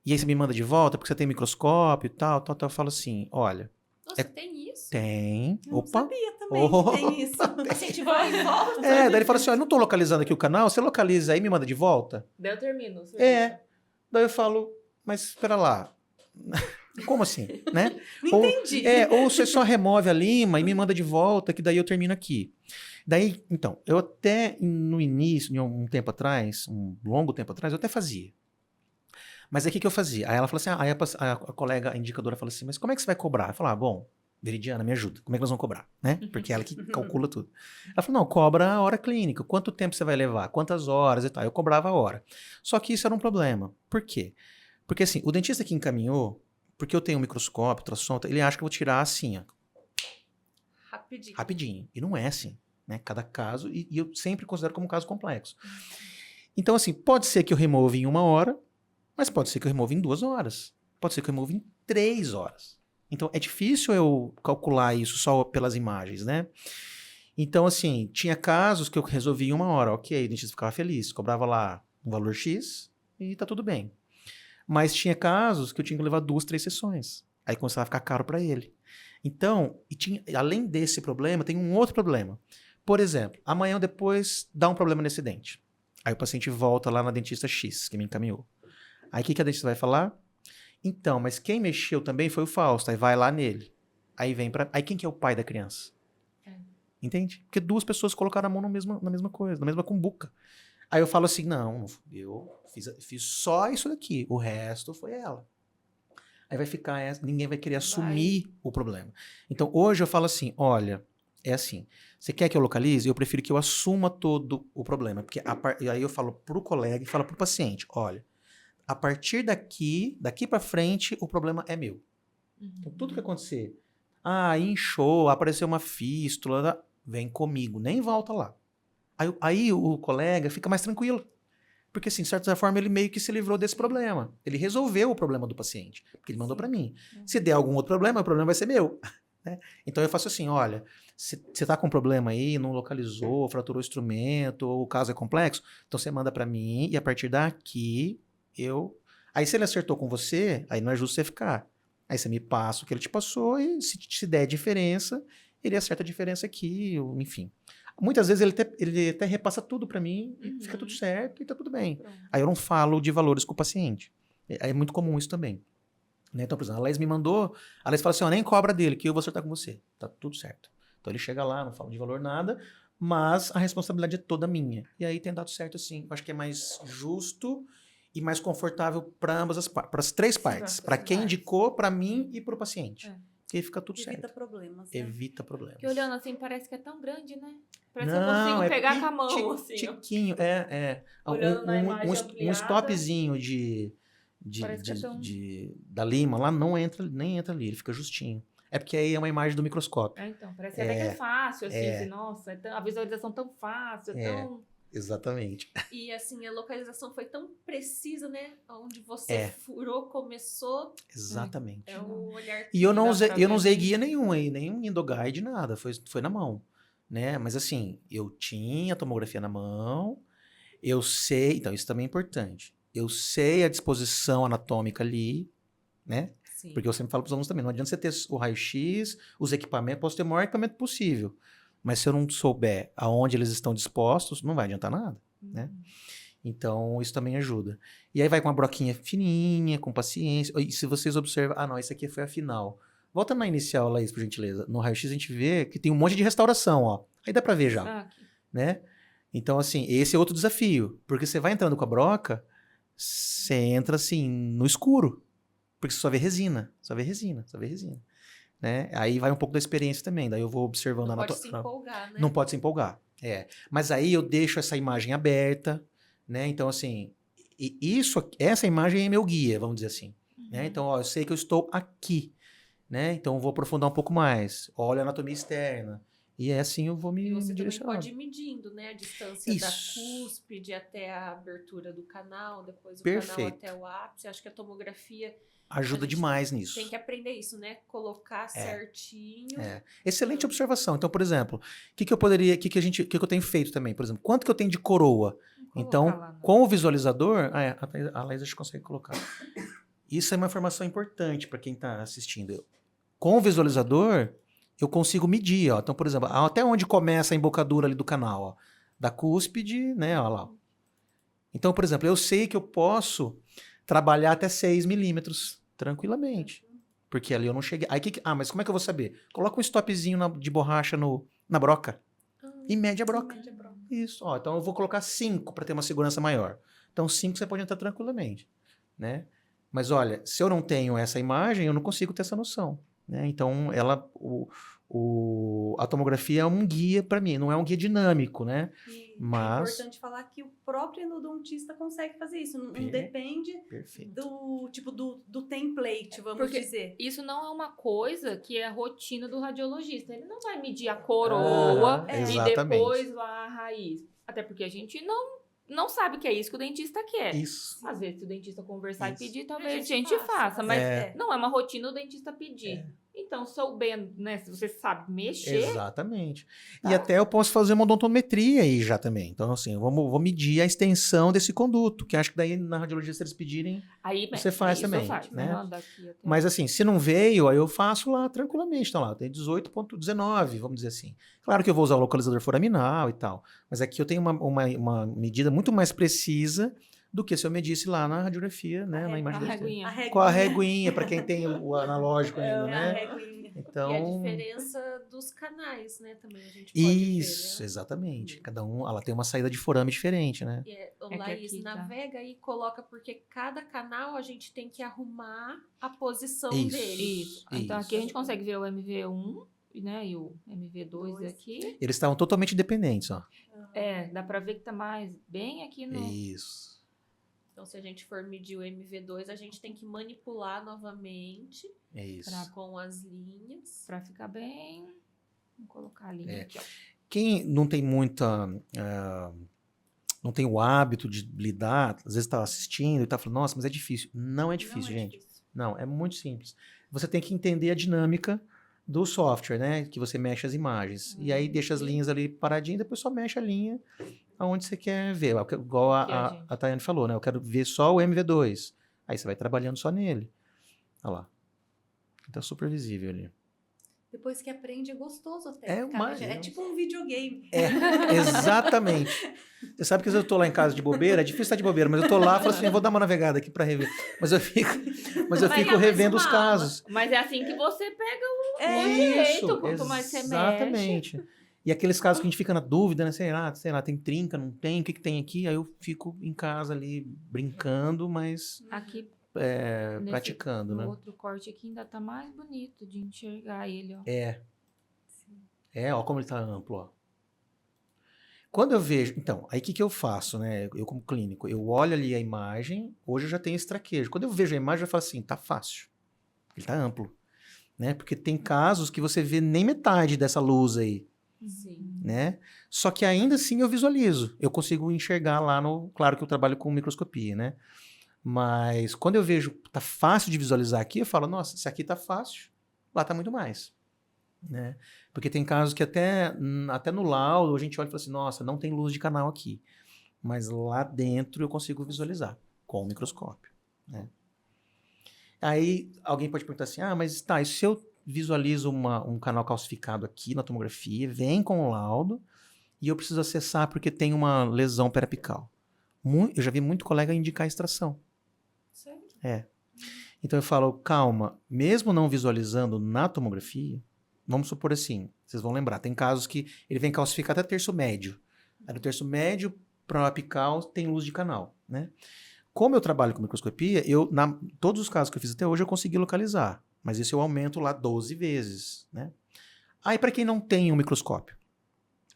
e aí você me manda de volta porque você tem microscópio e tal, eu falo assim, olha... Nossa, tem isso? Tem. Eu não sabia também que tem isso. A gente vai e volta. Daí ele fala assim, não tô localizando aqui o canal, você localiza aí e me manda de volta? Daí eu termino. Daí eu falo, mas espera lá. Como assim, né? Não entendi. Ou você só remove a lima e me manda de volta, que daí eu termino aqui. Daí, então, eu até no início, um tempo atrás, um longo tempo atrás, eu até fazia. Mas aí o que eu fazia? Aí ela falou assim, aí a colega, a indicadora falou assim, mas como é que você vai cobrar? Eu falei, bom, Veridiana, me ajuda. Como é que nós vamos cobrar? Né? Porque ela que calcula tudo. Ela falou, não, cobra a hora clínica. Quanto tempo você vai levar? Quantas horas e tal. Eu cobrava a hora. Só que isso era um problema. Por quê? Porque assim, o dentista que encaminhou, porque eu tenho um microscópio, ultrassom, ele acha que eu vou tirar assim, ó. Rapidinho. E não é assim, né? Cada caso, e eu sempre considero como um caso complexo. Então assim, pode ser que eu remova em 1 hora, mas pode ser que eu remova em 2 horas. Pode ser que eu remova em 3 horas. Então, é difícil eu calcular isso só pelas imagens, né? Então, assim, tinha casos que eu resolvi em 1 hora. Ok, o dentista ficava feliz. Cobrava lá um valor X e tá tudo bem. Mas tinha casos que eu tinha que levar 2, 3 sessões. Aí começava a ficar caro para ele. Então, além desse problema, tem um outro problema. Por exemplo, amanhã ou depois dá um problema nesse dente. Aí o paciente volta lá na dentista X, que me encaminhou. Aí o que a dentista vai falar? Então, mas quem mexeu também foi o Fausto. Aí vai lá nele. Aí Aí quem que é o pai da criança? Entende? Porque 2 pessoas colocaram a mão na mesma coisa, na mesma cumbuca. Aí eu falo assim, não, eu fiz só isso daqui. O resto foi ela. Aí vai ficar ninguém vai querer assumir o problema. Então, hoje eu falo assim, olha, é assim, você quer que eu localize? Eu prefiro que eu assuma todo o problema. Porque aí eu falo pro colega e falo pro paciente, olha, a partir daqui para frente, o problema é meu. Então, tudo que acontecer, inchou, apareceu uma fístula, vem comigo, nem volta lá. Aí o colega fica mais tranquilo. Porque, assim, de certa forma, ele meio que se livrou desse problema. Ele resolveu o problema do paciente, porque ele mandou para mim. Se der algum outro problema, o problema vai ser meu. Né? Então, eu faço assim, olha, você tá com um problema aí, não localizou, fraturou o instrumento, ou o caso é complexo, então você manda para mim e a partir daqui... Aí se ele acertou com você, aí não é justo você ficar. Aí você me passa o que ele te passou e se der diferença, ele acerta a diferença aqui, enfim. Muitas vezes ele até repassa tudo pra mim e fica tudo certo e tá tudo bem. Pronto. Aí eu não falo de valores com o paciente. É muito comum isso também. Né? Então, por exemplo, a Laís me mandou, a Laís fala assim, nem cobra dele, que eu vou acertar com você. Tá tudo certo. Então ele chega lá, não fala de valor nada, mas a responsabilidade é toda minha. E aí tem dado certo assim. Eu acho que é mais justo e mais confortável para ambas para as 3 partes. Para quem indicou, para mim e para o paciente. E aí fica tudo certo. Evita problemas. Né? Evita problemas. Porque olhando assim, parece que é tão grande, né? Parece que eu consigo pegar com a mão, assim. Tiquinho, Olhando na imagem um stopzinho da lima lá nem entra ali, ele fica justinho. É porque aí é uma imagem do microscópio. Então, parece até que é fácil, assim, nossa, a visualização tão fácil, tão... Exatamente. E assim, a localização foi tão precisa, né? Onde você furou, começou. Exatamente. É o olhar. E eu não usei guia nenhum aí, nenhum endoguide, nada. Foi na mão. Né? Mas assim, eu tinha a tomografia na mão, eu sei, então isso também é importante. Eu sei a disposição anatômica ali, né? Sim. Porque eu sempre falo para os alunos também, não adianta você ter o raio-x, os equipamentos, posso ter o maior equipamento possível. Mas se eu não souber aonde eles estão dispostos, não vai adiantar nada, né? Então, isso também ajuda. E aí vai com uma broquinha fininha, com paciência. E se vocês observam, não, isso aqui foi a final. Volta na inicial, Laís, por gentileza. No raio-x a gente vê que tem um monte de restauração, ó. Aí dá pra ver já, né? Então, assim, esse é outro desafio. Porque você vai entrando com a broca, você entra, assim, no escuro. Porque você só vê resina. Né? Aí vai um pouco da experiência também. Daí eu vou observando a anatomia. Não pode se empolgar, né? Não pode se empolgar, Mas aí eu deixo essa imagem aberta, né? Então, assim, essa imagem é meu guia, vamos dizer assim. Né? Então, eu sei que eu estou aqui, né? Então, eu vou aprofundar um pouco mais. Olha a anatomia externa. E assim eu vou me direcionando. Você também pode ir medindo, né? A distância da cúspide até a abertura do canal, depois o canal até o ápice. Acho que a tomografia... ajuda demais nisso. Tem que aprender isso, né? Colocar certinho. Excelente observação. Então, por exemplo, o que eu tenho feito também? Por exemplo, quanto que eu tenho de coroa? Então, com o visualizador... a Laís acho que consegue colocar. Isso é uma informação importante para quem está assistindo. Com o visualizador, eu consigo medir. Ó. Então, por exemplo, até onde começa a embocadura ali do canal. Ó, da cúspide, né? Ó lá. Então, por exemplo, eu sei que eu posso trabalhar até 6 milímetros tranquilamente. Porque ali eu não cheguei. Aí, mas como é que eu vou saber? Coloca um stopzinho de borracha na broca. E mede a broca. Isso. Ó, então eu vou colocar 5 para ter uma segurança maior. Então 5 você pode entrar tranquilamente. Né? Mas olha, se eu não tenho essa imagem, eu não consigo ter essa noção, né? Então, a tomografia é um guia para mim, não é um guia dinâmico, né? E Mas... é importante falar que o próprio endodontista consegue fazer isso. Não depende do tipo do template, vamos dizer. Isso não é uma coisa que é a rotina do radiologista. Ele não vai medir a coroa e depois lá a raiz. Até porque a gente não sabe que é isso que o dentista quer. Isso. Às vezes, se o dentista conversar e pedir, talvez a gente faça. Mas não é uma rotina o dentista pedir. Então, soubendo, né? Se você sabe mexer... Exatamente. Tá. E até eu posso fazer uma odontometria aí já também. Então, assim, vou medir a extensão desse conduto, que acho que daí na radiologia, se eles pedirem, aí, você faz também. Né? Mas assim, se não veio, aí eu faço lá tranquilamente. Então lá, tem 18.19, vamos dizer assim. Claro que eu vou usar o localizador foraminal e tal, mas aqui eu tenho uma medida muito mais precisa do que se eu medisse lá na radiografia, né, na imagem da com a reguinha, para quem tem o analógico ainda, né? A reguinha. Então, e a diferença dos canais, né, também a gente pode ver, né? Exatamente. Cada um, ela tem uma saída de forame diferente, né? Laís, navega e coloca, porque cada canal a gente tem que arrumar a posição dele. Isso. Então aqui a gente consegue ver o MV1, né, e o MV2 aqui. Eles estavam totalmente independentes, ó. Dá para ver que tá mais bem aqui no... Isso. Então, se a gente for medir o MV2, a gente tem que manipular novamente com as linhas. Para ficar bem... Vou colocar a linha aqui, ó. Quem não tem não tem o hábito de lidar, às vezes está assistindo e está falando, nossa, mas é difícil. Não é difícil, gente. Não, é muito simples. Você tem que entender a dinâmica do software, né? Que você mexe as imagens. E aí deixa as linhas ali paradinhas, depois só mexe a linha aonde você quer ver. Igual a Tayane falou, né? Eu quero ver só o MV2. Aí você vai trabalhando só nele. Olha lá. Tá super visível ali. Depois que aprende, é gostoso até. É tipo um videogame. Exatamente. Você sabe que às vezes eu tô lá em casa de bobeira, é difícil estar de bobeira, mas eu tô lá e falo assim, eu vou dar uma navegada aqui pra rever. Mas eu fico revendo os casos. Mas é assim que você pega o jeito, quanto mais você mexe. Exatamente. E aqueles casos que a gente fica na dúvida, né? Sei lá, tem trinca, não tem, o que tem aqui? Aí eu fico em casa ali, brincando, mas... Aqui... praticando, né? O outro corte aqui ainda tá mais bonito de enxergar ele, ó. Ó como ele tá amplo, ó. Quando eu vejo... Então, aí o que eu faço, né? Eu como clínico, eu olho ali a imagem, hoje eu já tenho esse traquejo. Quando eu vejo a imagem, eu falo assim, tá fácil. Ele tá amplo. Né? Porque tem casos que você vê nem metade dessa luz aí. Sim. Né? Só que ainda assim eu visualizo. Eu consigo enxergar lá no... Claro que eu trabalho com microscopia, né? Mas quando eu vejo tá fácil de visualizar aqui, eu falo, nossa, se aqui tá fácil, lá tá muito mais. Né? Porque tem casos que até no laudo a gente olha e fala assim, nossa, não tem luz de canal aqui. Mas lá dentro eu consigo visualizar com o microscópio. Né? Aí alguém pode perguntar assim, mas tá, e se eu visualizo um canal calcificado aqui na tomografia, vem com o laudo e eu preciso acessar porque tem uma lesão periapical. Eu já vi muito colega indicar extração. Certo. Então eu falo, calma, mesmo não visualizando na tomografia, vamos supor assim, vocês vão lembrar, tem casos que ele vem calcificar até terço médio. Aí no terço médio para o apical tem luz de canal, né? Como eu trabalho com microscopia, todos os casos que eu fiz até hoje eu consegui localizar, mas isso eu aumento lá 12 vezes, né? Aí para quem não tem um microscópio,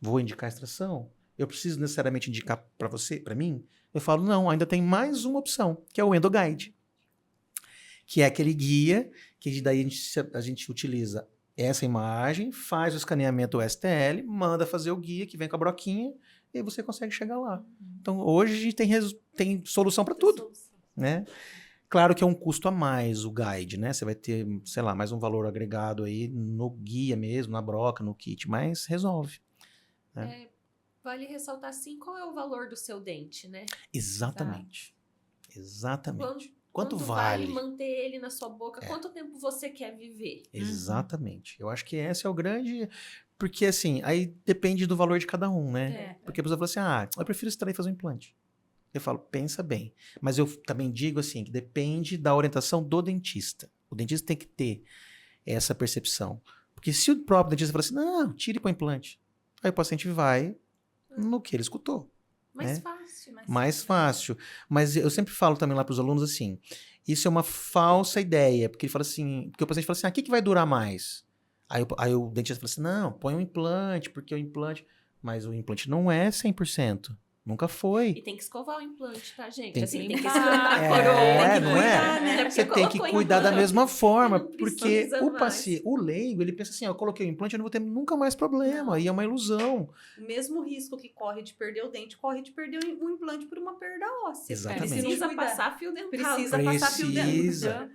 vou indicar extração? Eu preciso necessariamente indicar para você, para mim? Eu falo, não, ainda tem mais uma opção, que é o EndoGuide, que é aquele guia que daí a gente utiliza essa imagem, faz o escaneamento STL, manda fazer o guia que vem com a broquinha e você consegue chegar lá. Então, hoje a gente tem solução para tudo, né? Claro que é um custo a mais o guide, né? Você vai ter, sei lá, mais um valor agregado aí no guia mesmo, na broca, no kit, mas resolve. Né? Vale ressaltar, assim, qual é o valor do seu dente, né? Exatamente. Tá. Exatamente. Quanto vale manter ele na sua boca? Quanto tempo você quer viver? Exatamente. Eu acho que esse é o grande... Porque, assim, aí depende do valor de cada um, né? Porque a pessoa fala assim, eu prefiro extrair e fazer um implante. Eu falo, pensa bem. Mas eu também digo, assim, que depende da orientação do dentista. O dentista tem que ter essa percepção. Porque se o próprio dentista falar assim, não, tire para o implante. Aí o paciente vai no que ele escutou. Mais fácil. Mais fácil. Mas eu sempre falo também lá para os alunos assim, isso é uma falsa ideia, porque ele fala assim, porque o paciente fala assim, o que vai durar mais? Aí o dentista fala assim, não, põe um implante, porque o implante... Mas o implante não é 100%. Nunca foi. E tem que escovar o implante, tá, gente? Tem Assim, que tem que limpar, escovar a coroa. não é? Né? Você tem que cuidar da mesma forma, porque precisa o mais. paciente, o leigo, ele pensa assim, eu coloquei o implante, eu não vou ter nunca mais problema, Não. e é uma ilusão. O mesmo risco que corre de perder o dente, corre de perder o implante por uma perda óssea. Exatamente. Precisa Cuidar. passar fio dental. Precisa passar fio dental. Precisa,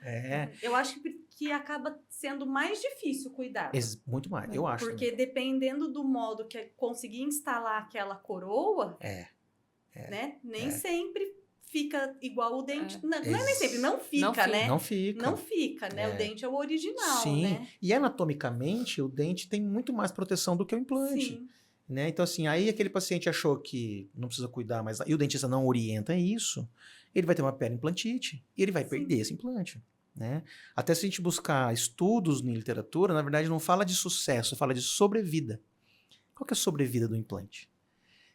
Eu acho que acaba sendo mais difícil cuidar. muito mais, eu acho. Porque dependendo do modo que conseguir instalar aquela coroa, né? Nem sempre fica igual o dente. Não é nem sempre, não fica, né? Não fica. Não fica, né? O dente é o original, Sim. né? E anatomicamente, o dente tem muito mais proteção do que o implante. Sim. Né? Então, assim, aí aquele paciente achou que não precisa cuidar, mas e o dentista não orienta isso, ele vai ter uma periimplantite e ele vai perder esse implante. Né? Até se a gente buscar estudos em literatura, na verdade não fala de sucesso, fala de sobrevida. Qual que é a sobrevida do implante?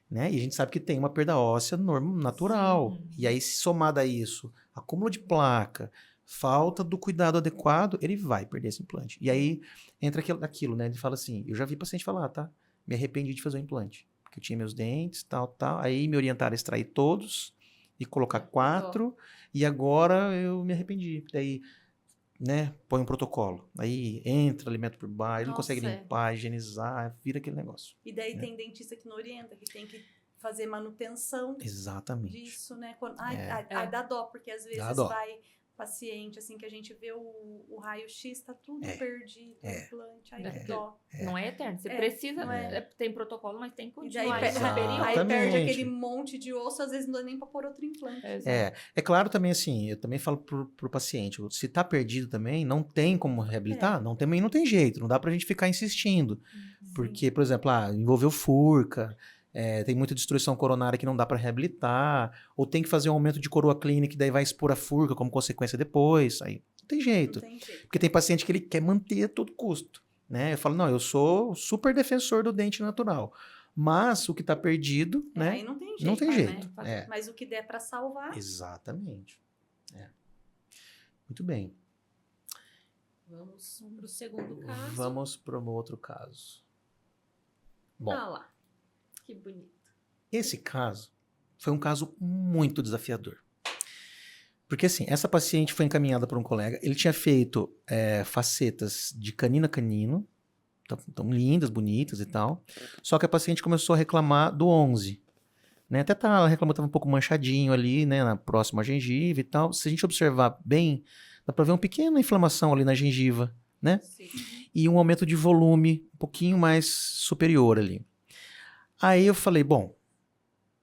Né? E a gente sabe que tem uma perda óssea natural. Sim. E aí, somada a isso, acúmulo de placa, falta do cuidado adequado, ele vai perder esse implante. E aí entra aquilo, né? Ele fala assim, eu já vi paciente falar, tá? Me arrependi de fazer o implante. Porque eu tinha meus dentes, tal. Aí me orientaram a extrair todos e colocar 4. E agora eu me arrependi. Daí, né, põe um protocolo. Aí entra alimento por baixo, não consegue limpar, higienizar, vira aquele negócio. E daí tem dentista que não orienta, que tem que fazer manutenção Exatamente. disso, né? Ai, dá dó, porque às vezes vai paciente, assim, que a gente vê o raio-x, tá tudo perdido, o implante, aí dá dó. Não é eterno. Você precisa, tem protocolo, mas tem que E daí continuar. aí perde aquele monte de osso, às vezes não dá nem pra pôr outro implante. É claro também assim, eu também falo pro paciente, se tá perdido também, não tem como reabilitar, não tem jeito, não dá pra gente ficar insistindo. Porque, por exemplo, envolveu furca, tem muita destruição coronária que não dá para reabilitar, ou tem que fazer um aumento de coroa clínica e daí vai expor a furca como consequência depois. Aí não tem jeito. Porque tem paciente que ele quer manter a todo custo. Né? Eu falo, não, eu sou super defensor do dente natural. Mas o que está perdido, né? Aí não tem jeito. Não tem jeito. Mas o que der para salvar. Exatamente. Muito bem. Vamos para o segundo caso. Vamos para um outro caso. Bom. Lá. Que bonito. Esse caso foi um caso muito desafiador. Porque assim, essa paciente foi encaminhada por um colega, ele tinha feito facetas de canino a canino, tão lindas, bonitas e tal, só que a paciente começou a reclamar do 11. Né? Até ela reclamou que estava um pouco manchadinho ali, né, na próxima gengiva e tal. Se a gente observar bem, dá para ver uma pequena inflamação ali na gengiva, né? Sim. E um aumento de volume um pouquinho mais superior ali. Aí eu falei, bom,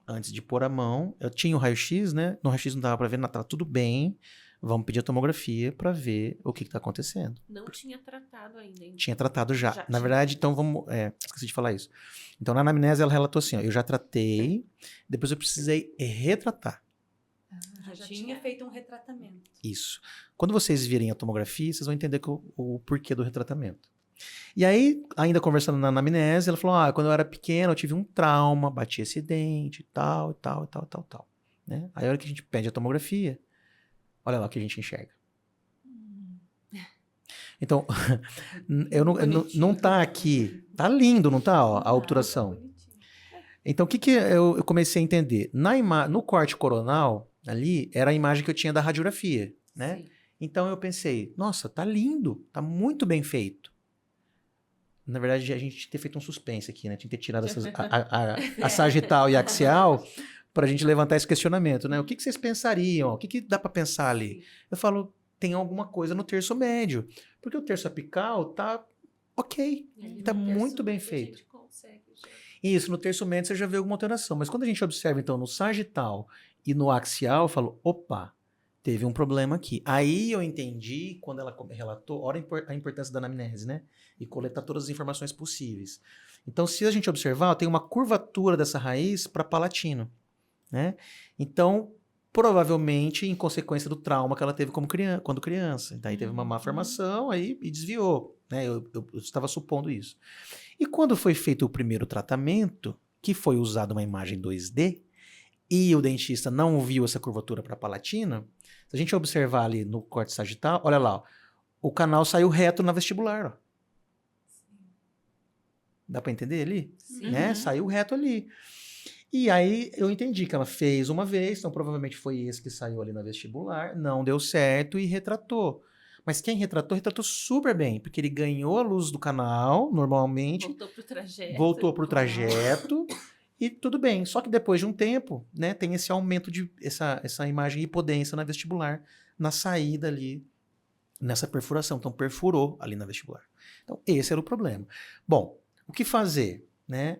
antes de pôr a mão, eu tinha o raio-x, né? No raio-x não dava para ver nada, tava tudo bem. Vamos pedir a tomografia para ver o que está acontecendo. Não tinha tratado ainda. Hein? Tinha tratado já. Na verdade, então vamos... esqueci de falar isso. Então, na anamnese, ela relatou assim, ó, eu já tratei, depois eu precisei retratar. Já tinha feito um retratamento. Isso. Quando vocês virem a tomografia, vocês vão entender o porquê do retratamento. E aí, ainda conversando na anamnese, ela falou, quando eu era pequena, eu tive um trauma, bati esse dente, tal. Né? Aí, a hora que a gente pede a tomografia, olha lá o que a gente enxerga. Então, não tá aqui. Tá lindo, não tá? Ó, a obturação. Então, o que eu comecei a entender? No corte coronal, ali, era a imagem que eu tinha da radiografia, né? Sim. Então, eu pensei, nossa, tá lindo, tá muito bem feito. Na verdade, a gente tinha que ter feito um suspense aqui, né? Tinha que ter tirado a sagital e a axial para a gente levantar esse questionamento, né? O que vocês pensariam? O que dá para pensar ali? Eu falo, tem alguma coisa no terço médio. Porque o terço apical tá ok. Tá muito bem feito. Isso, no terço médio você já vê alguma alteração. Mas quando a gente observa, então, no sagital e no axial, eu falo, opa, teve um problema aqui. Aí eu entendi, quando ela relatou, olha a importância da anamnese, né? E coletar todas as informações possíveis. Então, se a gente observar, tem uma curvatura dessa raiz para palatino, né? Então, provavelmente, em consequência do trauma que ela teve quando criança. Daí teve uma má formação e desviou, né? Eu estava supondo isso. E quando foi feito o primeiro tratamento, que foi usado uma imagem 2D, e o dentista não viu essa curvatura para palatina, Se a gente observar ali no corte sagital, olha lá, ó, o canal saiu reto na vestibular, ó. Dá para entender ali? Sim. Né? Saiu reto ali. E aí eu entendi que ela fez uma vez, então provavelmente foi esse que saiu ali na vestibular, não deu certo e retratou. Mas quem retratou super bem, porque ele ganhou a luz do canal, normalmente. Voltou pro trajeto. E tudo bem. Só que depois de um tempo, né, tem esse aumento de essa imagem hipodência na vestibular, na saída ali, nessa perfuração. Então, perfurou ali na vestibular. Então, esse era o problema. Bom, o que fazer, né?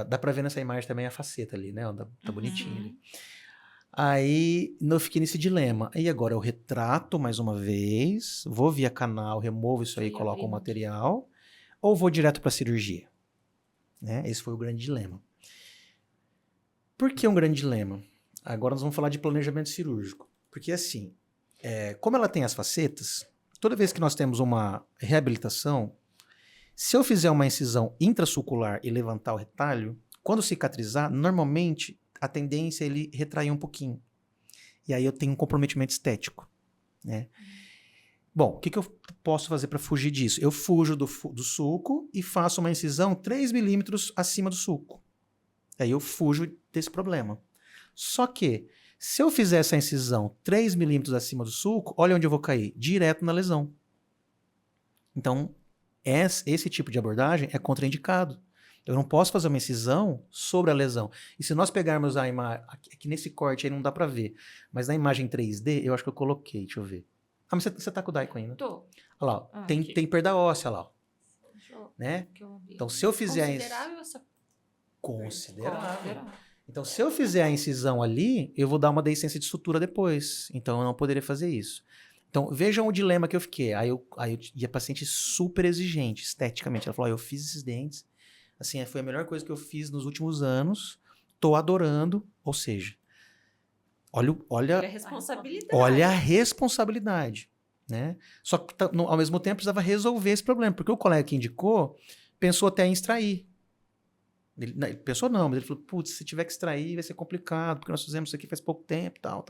Dá pra ver nessa imagem também a faceta ali, né? Tá bonitinho ali. Aí, eu fiquei nesse dilema. E agora eu retrato mais uma vez, vou via canal, removo isso aí, coloco o material, ou vou direto pra cirurgia? Né? Esse foi o grande dilema. Por que um grande dilema? Agora nós vamos falar de planejamento cirúrgico. Porque assim, como ela tem as facetas, toda vez que nós temos uma reabilitação, se eu fizer uma incisão intrasulcular e levantar o retalho, quando cicatrizar, normalmente a tendência é ele retrair um pouquinho. E aí eu tenho um comprometimento estético. Né? Bom, o que eu posso fazer para fugir disso? Eu fujo do sulco e faço uma incisão 3 milímetros acima do sulco. Aí eu fujo desse problema. Só que, se eu fizer essa incisão 3 milímetros acima do sulco, olha onde eu vou cair. Direto na lesão. Então, esse tipo de abordagem é contraindicado. Eu não posso fazer uma incisão sobre a lesão. E se nós pegarmos a imagem... Aqui nesse corte aí não dá pra ver. Mas na imagem 3D, eu acho que eu coloquei. Deixa eu ver. Ah, mas você tá com o Daikon ainda? Tô. Olha lá. Tem perda óssea lá. Né? Então, se eu fizer... Considerável essa... Considerável. Então, se eu fizer a incisão ali, eu vou dar uma deiscência de sutura depois. Então, eu não poderia fazer isso. Então, vejam o dilema que eu fiquei. E a paciente super exigente, esteticamente. Ela falou, eu fiz esses dentes. Assim, foi a melhor coisa que eu fiz nos últimos anos. Tô adorando. Ou seja, olha a responsabilidade. Olha a responsabilidade. Né? Só que, ao mesmo tempo, precisava resolver esse problema. Porque o colega que indicou pensou até em extrair. Ele pensou não, mas ele falou, putz, se tiver que extrair vai ser complicado, porque nós fizemos isso aqui faz pouco tempo, tal.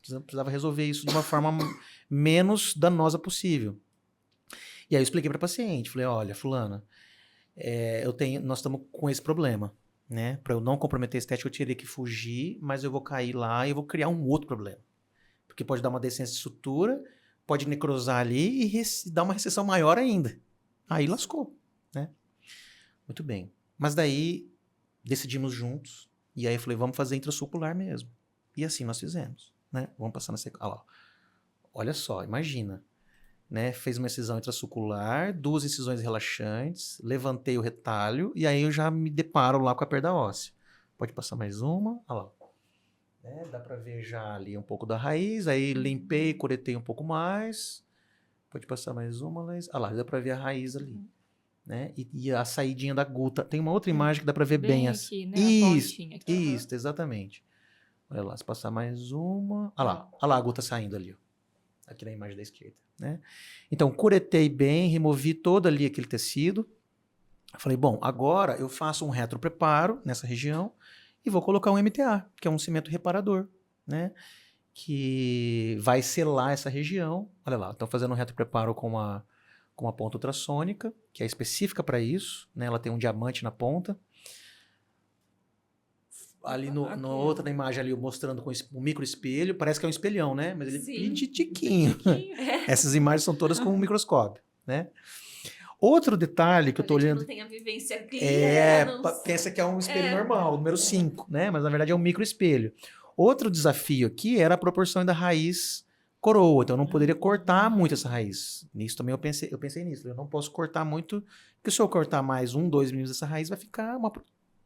Precisava resolver isso de uma forma menos danosa possível. E aí eu expliquei para a paciente, falei, olha, fulana, nós estamos com esse problema, né? Para eu não comprometer a estética, eu teria que fugir, mas eu vou cair lá e vou criar um outro problema. Porque pode dar uma descência de sutura, pode necrosar ali e dar uma recessão maior ainda. Aí lascou, né? Muito bem. Mas daí, decidimos juntos. E aí eu falei, vamos fazer intrasulcular mesmo. E assim nós fizemos. Né? Vamos passar na sequência. Olha só, imagina. Né? Fez uma incisão intrasulcular, 2 incisões relaxantes, levantei o retalho e aí eu já me deparo lá com a perda óssea. Pode passar mais uma. Olha lá. Né? Dá pra ver já ali um pouco da raiz. Aí limpei, curetei um pouco mais. Pode passar mais uma. Olha lá, dá pra ver a raiz ali. Né? E a saidinha da guta. Tem uma outra imagem que dá pra ver bem aqui, né? Isso, exatamente. Olha lá, se passar mais uma. Olha lá a guta saindo ali. Ó. Aqui na imagem da esquerda. Né? Então, curetei bem, removi todo ali aquele tecido. Falei, bom, agora eu faço um retropreparo nessa região e vou colocar um MTA, que é um cimento reparador, né? Que vai selar essa região. Olha lá, estou fazendo um retropreparo com uma ponta ultrassônica, que é específica para isso, né? Ela tem um diamante na ponta. Ali na outra imagem ali, mostrando com um micro espelho, parece que é um espelhão, né? Mas ele é pititiquinho. Essas imagens são todas com um microscópio, né? Outro detalhe que eu tô olhando... não tem a vivência clínica. Pensa que é um espelho normal, número 5, né? Mas na verdade é um micro espelho. Outro desafio aqui era a proporção da raiz coroa, então eu não poderia cortar muito essa raiz. Nisso também eu pensei nisso. Eu não posso cortar muito, porque se eu cortar mais 2 milímetros dessa raiz, vai ficar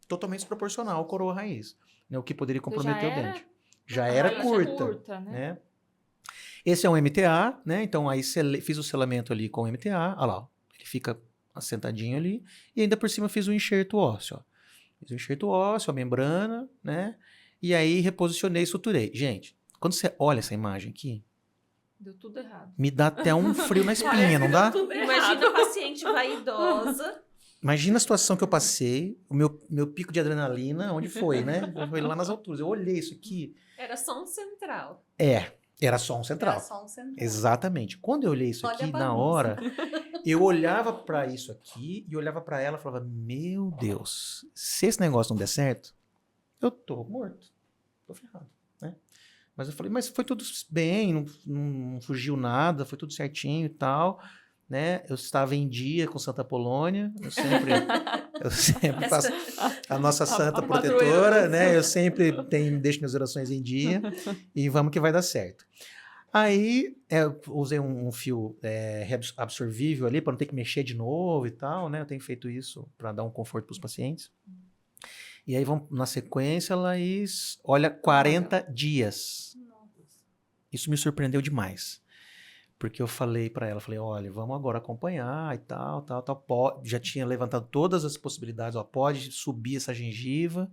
totalmente desproporcional coroa raiz, né? O que poderia comprometer o dente. Já era curta, né? Esse é um MTA, né? Então aí fiz o selamento ali com o MTA, olha lá, ele fica assentadinho ali, e ainda por cima fiz o enxerto ósseo, ó. Fiz o enxerto ósseo, a membrana, né? E aí reposicionei e suturei. Gente, quando você olha essa imagem aqui, deu tudo errado. Me dá até um frio na espinha, não dá? Imagina a paciente vaidosa. Imagina a situação que eu passei, o meu pico de adrenalina, onde foi, né? Foi lá nas alturas. Eu olhei isso aqui. Era só um central. Era só um central. Era só um central. Exatamente. Quando eu olhei isso Olha aqui, a na bagunça. hora, eu olhava pra isso aqui e olhava pra ela e falava, meu Deus, se esse negócio não der certo, eu tô morto. Tô ferrado, né? Mas eu falei, mas foi tudo bem, não fugiu nada, foi tudo certinho e tal, né? Eu estava em dia com Santa Polônia, eu sempre faço a nossa santa protetora, né? Eu sempre deixo minhas orações em dia e vamos que vai dar certo. Aí eu usei um fio absorvível ali para não ter que mexer de novo e tal, né? Eu tenho feito isso para dar um conforto para os pacientes. E aí vamos na sequência, Laís, olha, 40 dias. Isso me surpreendeu demais. Porque eu falei para ela, falei, olha, vamos agora acompanhar e tal. Já tinha levantado todas as possibilidades, ó, pode subir essa gengiva,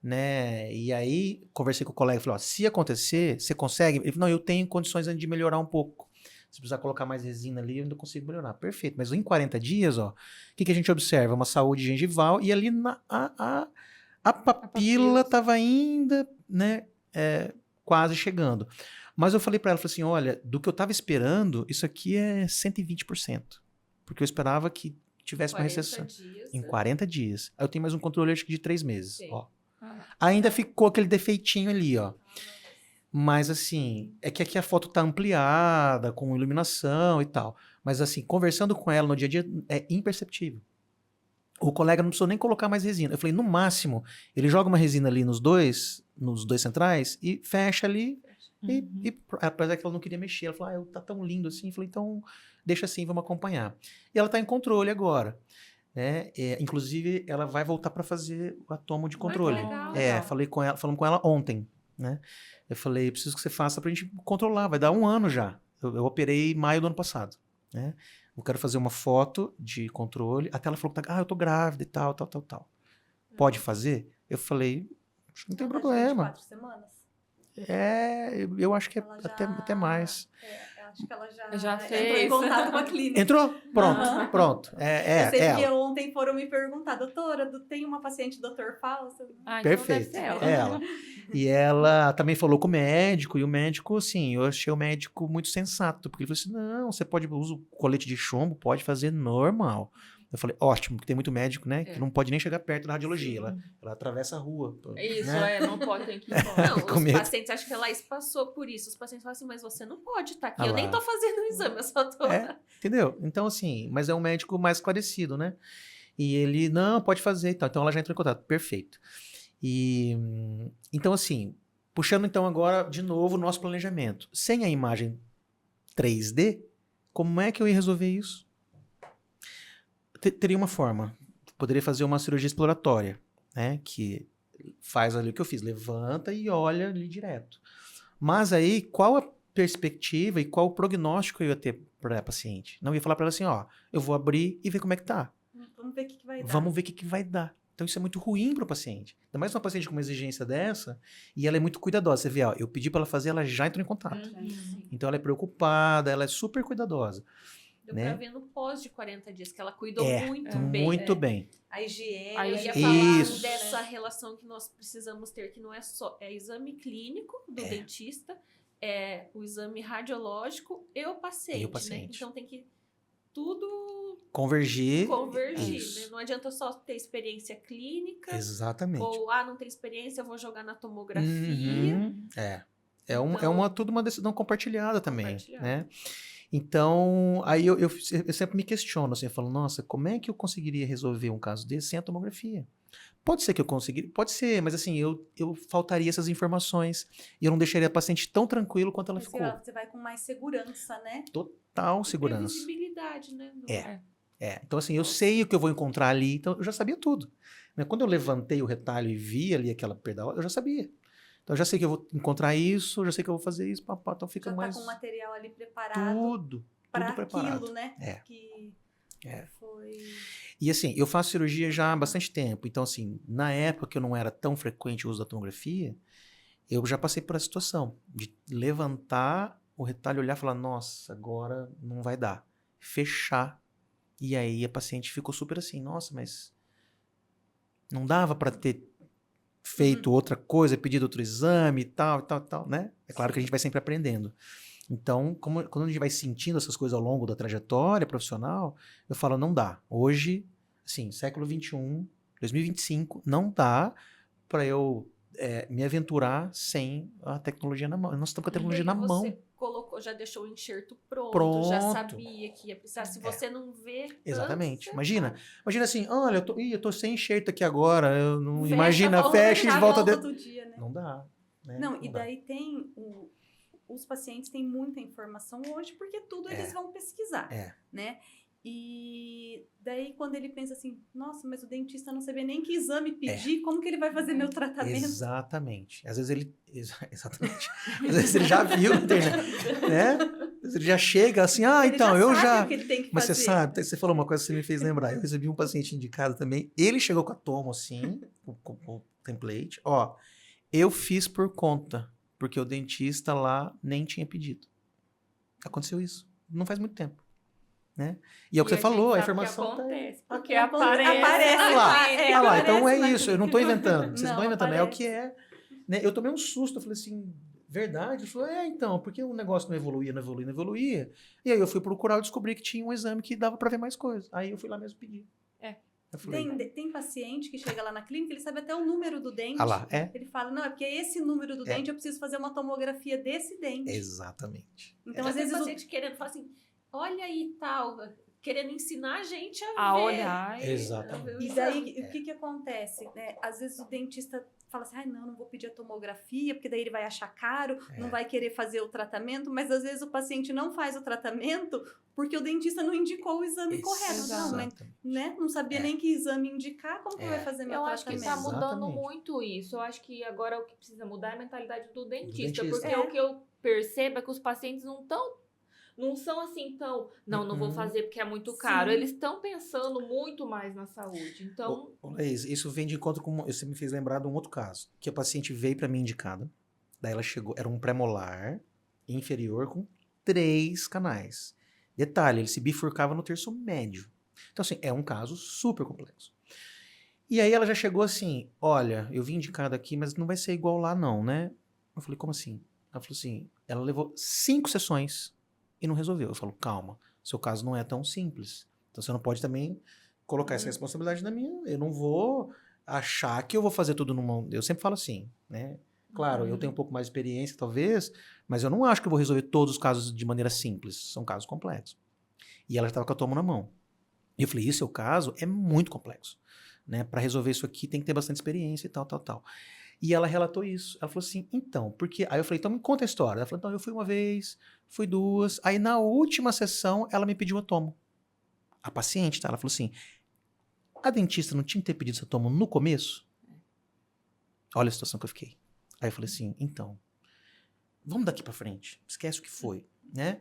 né? E aí, conversei com o colega, falei, ó, se acontecer, você consegue? Ele falou, não, eu tenho condições ainda de melhorar um pouco. Se precisar colocar mais resina ali, eu ainda consigo melhorar. Perfeito, mas em 40 dias, ó, o que a gente observa? Uma saúde gengival e ali a papila estava ainda, né, quase chegando. Mas eu falei para ela, falei assim, olha, do que eu estava esperando, isso aqui é 120%. Porque eu esperava que tivesse uma recessão. Em 40 dias. Aí eu tenho mais um controle, acho que de 3 meses. Ó. Ainda ficou aquele defeitinho ali, ó. Mas assim, é que aqui a foto tá ampliada, com iluminação e tal. Mas assim, conversando com ela no dia a dia, é imperceptível. O colega não precisou nem colocar mais resina. Eu falei, no máximo, ele joga uma resina ali nos dois centrais e fecha ali. E apesar que ela não queria mexer, ela falou, tá tão lindo assim. Eu falei, então deixa assim, vamos acompanhar. E ela tá em controle agora, né? Inclusive, ela vai voltar para fazer o atomo de controle. Legal. Falamos com ela ontem, né? Eu falei, preciso que você faça pra gente controlar, vai dar 1 ano já. Eu operei em maio do ano passado, né? Eu quero fazer uma foto de controle. Até ela falou, eu tô grávida e tal. Pode fazer? Eu falei, acho que não tem problema. 24 semanas. Eu acho que é até mais. Acho que ela já fez. entrou em contato com a clínica. Entrou? Pronto. Eu sei porque ontem foram me perguntar, doutora, tem uma paciente Dr. Fausto? Perfeito, então deve ser ela. E ela também falou com o médico, e o médico, assim, eu achei o médico muito sensato, porque ele falou assim, não, você pode usar o colete de chumbo, pode fazer normal. Eu falei, ótimo, porque tem muito médico, né, que não pode nem chegar perto da radiologia, ela atravessa a rua. Isso, né? não pode, tem que ir embora. Não, os pacientes, acho que a Laís passou por isso, os pacientes falam assim, mas você não pode estar aqui, eu nem tô fazendo o exame, eu só tô... Entendeu? Então, assim, mas é um médico mais esclarecido, né, e ele, não, pode fazer e tal, então ela já entrou em contato, perfeito. E, então, assim, puxando então agora de novo o nosso planejamento, sem a imagem 3D, como é que eu ia resolver isso? Teria uma forma. Poderia fazer uma cirurgia exploratória, né? Que faz ali o que eu fiz, levanta e olha ali direto. Mas aí, qual a perspectiva e qual o prognóstico eu ia ter para a paciente? Não, eu ia falar para ela assim, ó, eu vou abrir e ver como é que tá. Vamos ver o que vai dar. Vamos ver o que vai dar. Então isso é muito ruim para o paciente. Ainda mais uma paciente com uma exigência dessa, e ela é muito cuidadosa. Você vê, ó, eu pedi para ela fazer, ela já entrou em contato. Então ela é preocupada, ela é super cuidadosa. Deu pra ver no pós de 40 dias, que ela cuidou muito bem. Muito bem. A higiene. Aí eu ia falar dessa relação que nós precisamos ter, que não é só exame clínico do dentista, é o exame radiológico e o paciente. Né? Então tem que tudo convergir. Né? Não adianta só ter experiência clínica. Exatamente. Ou, não tem experiência, eu vou jogar na tomografia. É uma decisão compartilhada também, né? Então, aí eu sempre me questiono, assim, eu falo, nossa, como é que eu conseguiria resolver um caso desse sem a tomografia? Pode ser que eu conseguiria, pode ser, mas assim, eu faltaria essas informações e eu não deixaria a paciente tão tranquilo quanto ela ficou. Você vai com mais segurança, né? Total segurança. Previsibilidade, né? Então, assim, eu sei o que eu vou encontrar ali, então eu já sabia tudo. Quando eu levantei o retalho e vi ali aquela perda, eu já sabia. Então, eu já sei que eu vou encontrar isso, já sei que eu vou fazer isso, papá, então fica mais... Já tá com o material ali preparado. Tudo preparado. Aquilo, né? E assim, eu faço cirurgia já há bastante tempo. Então, assim, na época que eu não era tão frequente o uso da tomografia, eu já passei por essa situação de levantar o retalho, olhar e falar, nossa, agora não vai dar. Fechar. E aí a paciente ficou super assim, nossa, mas não dava para ter feito outra coisa, pedido outro exame e tal, né? É claro que a gente vai sempre aprendendo. Então, quando a gente vai sentindo essas coisas ao longo da trajetória profissional, eu falo, não dá. Hoje, assim, século XXI, 2025, não dá para eu me aventurar sem a tecnologia na mão. Nós estamos com a tecnologia na mão. Você colocou, já deixou o enxerto pronto, já sabia que ia precisar. Se você não vê... Exatamente. Imagina assim, olha, eu tô sem enxerto aqui agora, eu não... Fecha, fecha e volta... outro dia, né? Não dá. Né? Não, e daí tem... Os pacientes têm muita informação hoje, porque tudo eles vão pesquisar, né? E daí, quando ele pensa assim, nossa, mas o dentista não sabia nem que exame pedir, como que ele vai fazer meu tratamento? Exatamente. Às vezes ele... Exatamente. Às vezes ele já viu na internet, né? Às vezes ele já chega assim, ele então, eu já... O que ele tem que mas fazer. você sabe, você falou uma coisa que você me fez lembrar. Eu recebi um paciente indicado também. Ele chegou com a tomo, assim, com o template. Ó, eu fiz por conta, porque o dentista lá nem tinha pedido. Aconteceu isso. Não faz muito tempo. Né? E é o que você falou, a informação acontece, tá... porque aparece lá. Então é naquele... isso, eu não estou inventando. Vocês não estão inventando, aparece. é o que é. Né? Eu tomei um susto, eu falei assim, verdade? Ele falou, então, porque o negócio não evoluía. E aí eu fui procurar e descobri que tinha um exame que dava para ver mais coisas. Aí eu fui lá mesmo pedir. Eu falei, tem paciente que chega lá na clínica, ele sabe até o número do dente. lá, Ele fala, não, é porque esse número do dente eu preciso fazer uma tomografia desse dente. Exatamente. Então, às às vezes o paciente querendo falar assim, olha aí tal, querendo ensinar a gente a ver. olhar. Exatamente. E daí, o que acontece? Né? Às vezes o dentista fala assim, não vou pedir a tomografia, porque daí ele vai achar caro, não vai querer fazer o tratamento, mas às vezes o paciente não faz o tratamento porque o dentista não indicou o exame correto. Não, mas, né? Não sabia nem que exame indicar, como que vai fazer meu tratamento? Eu acho que está mudando muito isso. Eu acho que agora o que precisa mudar é a mentalidade do dentista. Porque o que eu percebo é que os pacientes não são assim tão... Não vou fazer porque é muito caro. Eles estão pensando muito mais na saúde. Então... Laís, isso vem de encontro com... Você me fez lembrar de um outro caso. Que a paciente veio para mim indicada. Daí ela chegou... Era um pré-molar inferior com 3 canais. Detalhe, ele se bifurcava no terço médio. Então, assim, é um caso super complexo. E aí ela já chegou assim, olha, eu vim indicada aqui, mas não vai ser igual lá não, né? Eu falei, como assim? Ela falou assim, ela levou 5 sessões e não resolveu. Eu falo, calma, seu caso não é tão simples. Então você não pode também colocar essa responsabilidade na minha. Eu não vou achar que eu vou fazer tudo numa... Eu sempre falo assim, né? Claro, eu tenho um pouco mais de experiência, talvez, mas eu não acho que eu vou resolver todos os casos de maneira simples. São casos complexos. E ela estava com a tomo na mão. E eu falei, seu caso é muito complexo. Né? Para resolver isso aqui tem que ter bastante experiência e tal. E ela relatou isso. Ela falou assim, então, porque... Aí eu falei, então me conta a história. Ela falou, então, eu fui uma vez, fui 2. Aí na última sessão, ela me pediu a tomo. A paciente, tá? Ela falou assim, a dentista não tinha que ter pedido essa tomo no começo? Olha a situação que eu fiquei. Aí eu falei assim, então, vamos daqui pra frente. Esquece o que foi, né?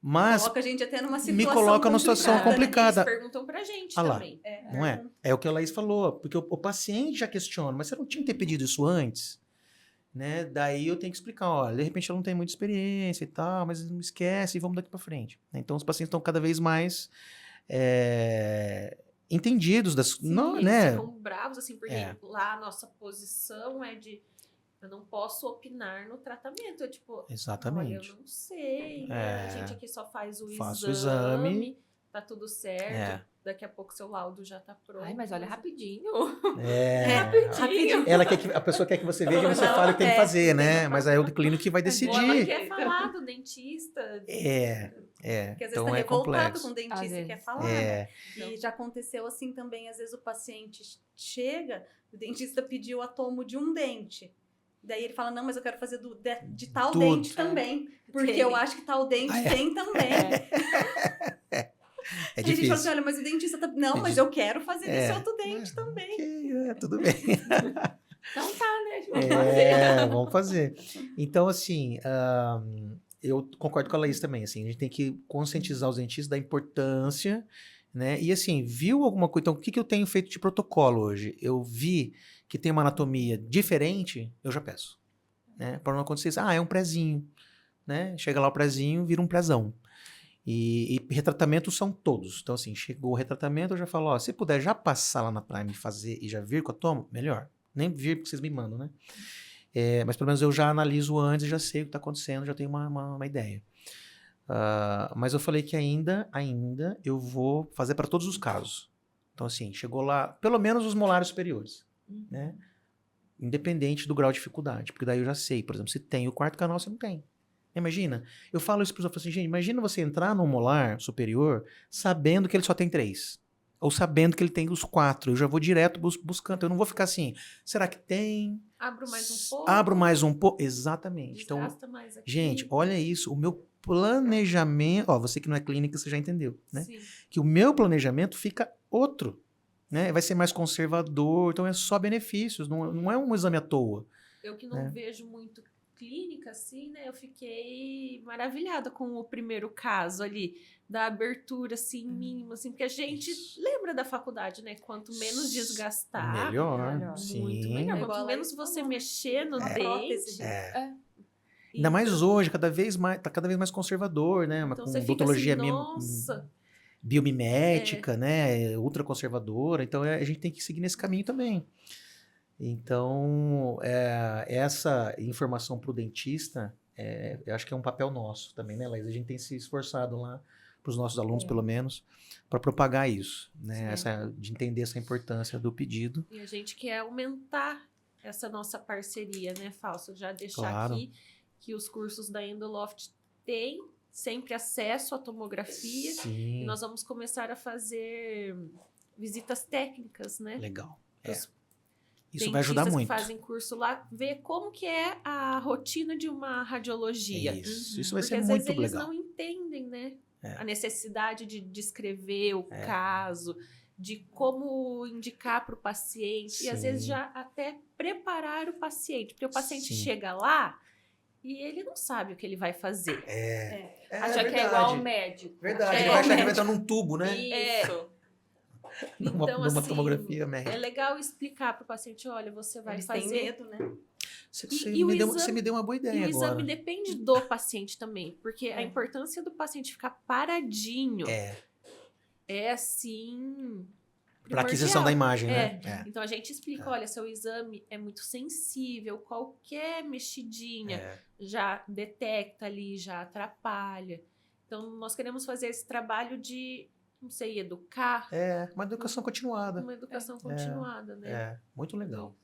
Mas coloca a gente até numa situação me coloca numa situação complicada. Eles perguntam pra gente lá, também. Não é? É o que a Laís falou, porque o paciente já questiona, mas você não tinha que ter pedido isso antes? Né? Daí eu tenho que explicar, olha, de repente ela não tem muita experiência e tal, mas não esquece e vamos daqui pra frente. Então os pacientes estão cada vez mais entendidos das... Sim, não, eles né? ficam bravos, assim, porque lá a nossa posição é de... Eu não posso opinar no tratamento. Eu, tipo, exatamente. Olha, eu não sei. A gente aqui só faz o Faço exame. Tá tudo certo. Daqui a pouco seu laudo já tá pronto. Ai, mas olha, rapidinho. Rapidinho. A pessoa quer que você veja e você fale o que tem que fazer, né? Mas aí é o clínico que vai decidir. Ela quer falar do dentista. Porque às vezes então tá revoltado complexo. com o dentista e quer falar. E já aconteceu assim também, às vezes o paciente chega, o dentista pediu a tomo de um dente. Daí ele fala, não, mas eu quero fazer de tal dente também. Porque eu acho que tal dente tem também. É e difícil. a gente fala assim, olha, mas o dentista... Não, mas eu quero fazer desse outro dente também. Tudo bem. Então tá, né? Vamos fazer. Vamos fazer. Então, assim, eu concordo com a Laís também. Assim, a gente tem que conscientizar os dentistas da importância, né? E assim, viu alguma coisa... Então, o que eu tenho feito de protocolo hoje? Eu vi que tem uma anatomia diferente, eu já peço. Né? Para não acontecer isso, é um prezinho. Né? Chega lá o prezinho, vira um prezão. E retratamentos são todos. Então, assim, chegou o retratamento, eu já falo, se puder já passar lá na Prime fazer e já vir com a tomo, melhor. Nem vir porque vocês me mandam, né? Mas pelo menos eu já analiso antes, já sei o que está acontecendo, já tenho uma ideia. Mas eu falei que ainda eu vou fazer para todos os casos. Então, assim, chegou lá, pelo menos os molares superiores, né? Independente do grau de dificuldade, porque daí eu já sei, por exemplo, se tem o quarto canal, se não tem. Imagina, eu falo isso para os outros, assim, gente, imagina você entrar num molar superior sabendo que ele só tem 3. Ou sabendo que ele tem os 4. Eu já vou direto buscando. Eu não vou ficar assim, será que tem? Abro mais um pouco. Abro mais um pouco. Exatamente. Então, mais aqui. gente, olha isso. O meu planejamento... Ó, você que não é clínica, você já entendeu, né? Sim. Que o meu planejamento fica outro. Né? Vai ser mais conservador. Então, é só benefícios. Não é um exame à toa. Eu que não vejo muito clínica, assim, né? Eu fiquei maravilhada com o primeiro caso ali, da abertura, assim, mínima, assim, porque a gente lembra da faculdade, né? Quanto menos desgastar, melhor. Sim. Muito melhor. Quanto menos você mexer no dente. Ainda mais hoje, tá cada vez mais conservador, né? Então, com você odontologia fica assim, nossa. Biomimética, né? Ultraconservadora. Então, a gente tem que seguir nesse caminho também. Então, essa informação para o dentista, eu acho que é um papel nosso também, né, Laís? A gente tem se esforçado lá, para os nossos alunos, pelo menos, para propagar isso, né? De entender essa importância do pedido. E a gente quer aumentar essa nossa parceria, né, Fausto? Já deixar aqui que os cursos da Endoloft têm sempre acesso à tomografia. Sim. E nós vamos começar a fazer visitas técnicas, né? Legal. Isso vai ajudar muito. Que fazem curso lá, ver como que é a rotina de uma radiologia. Isso vai ser às muito vezes eles legal. não entendem, né? A necessidade de descrever o caso, de como indicar para o paciente. E às vezes já até preparar o paciente. Porque o paciente chega lá e ele não sabe o que ele vai fazer. Acha que é igual ao médico. Verdade, ele vai achar que vai estar num tubo, né? Isso. Então, numa tomografia médica. É legal explicar para o paciente, olha, você vai Eles fazer... têm medo, né? Você me deu uma boa ideia agora. E o exame depende do paciente também, porque a importância do paciente ficar paradinho é assim... Para aquisição da imagem, né? Então a gente explica, olha, seu exame é muito sensível, qualquer mexidinha já detecta ali, já atrapalha. Então nós queremos fazer esse trabalho de, não sei, educar. Uma educação continuada. Uma educação continuada, né? Muito legal.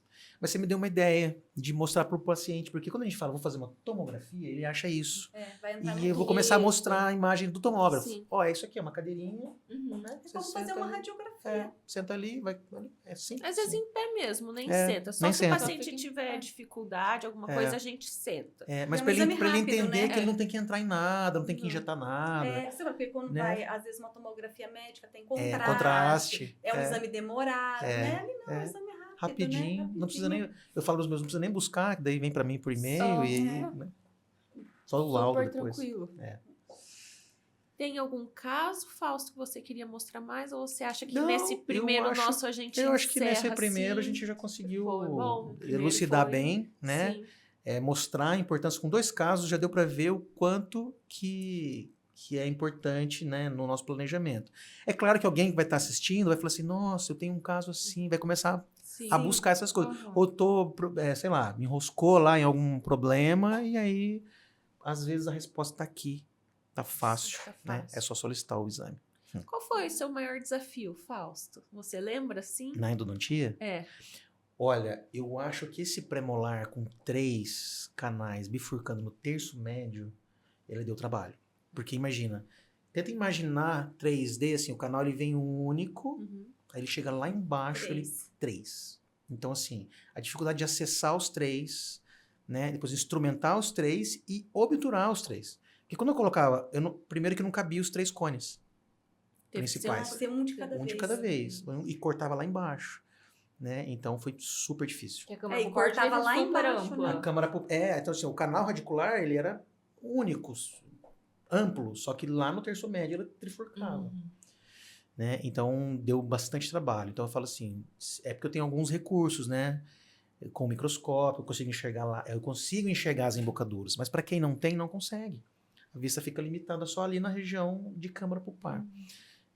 Mas você me deu uma ideia de mostrar para o paciente, porque quando a gente fala, vou fazer uma tomografia, ele acha isso. Vai entrar e eu vou começar a mostrar a imagem do tomógrafo. Isso aqui é uma cadeirinha. Né? É como fazer uma radiografia. Senta ali, vai. É simples. Às vezes em pé mesmo, nem senta. Só se o paciente tiver dificuldade, alguma coisa, a gente senta. Mas para ele entender que ele não tem que entrar em nada, não tem que injetar nada. Porque quando vai, às vezes, uma tomografia médica tem contraste. Contraste. É um exame demorado, né? Ali não, é um exame rapidinho. Né? Não precisa nem. Eu falo para os meus, não precisa nem buscar, que daí vem para mim por e-mail né? Só o laudo depois. Tranquilo. Tem algum caso, Fausto, que você queria mostrar mais? Ou você acha que nesse primeiro nosso a gente Eu acho que nesse primeiro a gente já conseguiu elucidar bem, né? Sim. Mostrar a importância. Com 2 casos já deu para ver o quanto que é importante, né, no nosso planejamento. É claro que alguém que vai estar assistindo vai falar assim, nossa, eu tenho um caso assim, vai começar a buscar essas coisas. Ou sei lá, me enroscou lá em algum problema e aí, às vezes, a resposta está aqui. Tá fácil, né? É só solicitar o exame. Qual foi o seu maior desafio, Fausto? Você lembra, sim? Na endodontia? Olha, eu acho que esse premolar com 3 canais bifurcando no terço médio, ele deu trabalho. Porque imagina, tenta imaginar 3D, assim, o canal ele vem único, aí ele chega lá embaixo, 3. Então, assim, a dificuldade de acessar os 3, né? Depois instrumentar os 3 e obturar os 3. Porque quando eu colocava, primeiro que não cabia os 3 cones principais. Ser um de cada vez. Um de cada vez. E cortava lá embaixo. Né? Então foi super difícil. E cortava lá embaixo. A câmara, então assim, o canal radicular ele era único, amplo, só que lá no terço médio ele trifurcava. Né? Então deu bastante trabalho. Então eu falo assim, é porque eu tenho alguns recursos, né? Com o microscópio, eu consigo enxergar lá, eu consigo enxergar as embocaduras, mas para quem não tem, não consegue. A vista fica limitada só ali na região de câmara pulpar.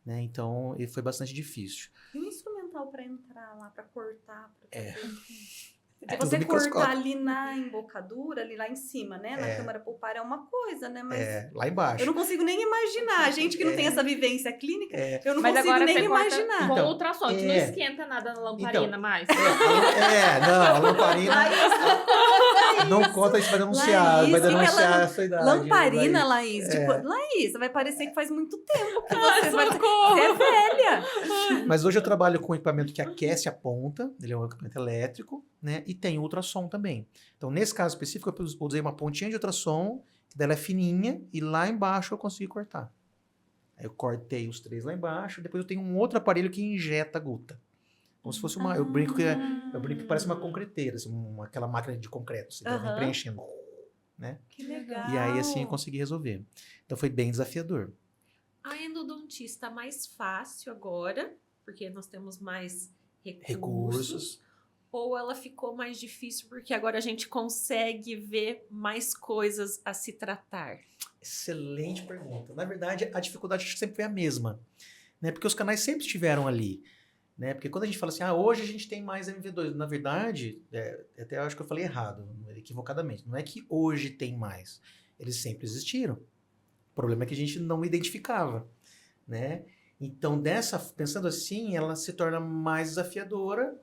Né? Então foi bastante difícil. E o instrumental legal para entrar lá, para cortar. É você tudo cortar microscópico. ali na embocadura, ali lá em cima, né? Na câmara pulpar é uma coisa, né? Mas Lá embaixo. eu não consigo nem imaginar. A gente que não tem essa vivência clínica, eu não Mas consigo agora nem você corta imaginar. com Então, ultrassom, a gente não esquenta nada na lamparina mais. Não, a lamparina. Não conta, isso vai denunciar. Laís, Vai fica denunciar a sua idade. Lamparina, Laís. Laís. Tipo, Laís, vai parecer que faz muito tempo que Ai, você vai. socorro! Você é velha. Mas hoje eu trabalho com um equipamento que aquece a ponta, ele é um equipamento elétrico, né? E tem ultrassom também. Então, nesse caso específico, eu usei uma pontinha de ultrassom, que dela é fininha, e lá embaixo eu consegui cortar. Aí eu cortei os 3 lá embaixo, depois eu tenho um outro aparelho que injeta a gota. Como se fosse uma. Eu brinco que parece uma concreteira, assim, aquela máquina de concreto, você vai preenchendo. Né? Que legal. E aí, assim, eu consegui resolver. Então, foi bem desafiador. A endodontista mais fácil agora, porque nós temos mais Recursos. Ou ela ficou mais difícil porque agora a gente consegue ver mais coisas a se tratar? Excelente pergunta. Na verdade, a dificuldade sempre foi a mesma, né? Porque os canais sempre estiveram ali, né? Porque quando a gente fala assim, hoje a gente tem mais MV2, na verdade, até eu acho que eu falei errado, equivocadamente. Não é que hoje tem mais, eles sempre existiram. O problema é que a gente não identificava, né? Então, pensando assim, ela se torna mais desafiadora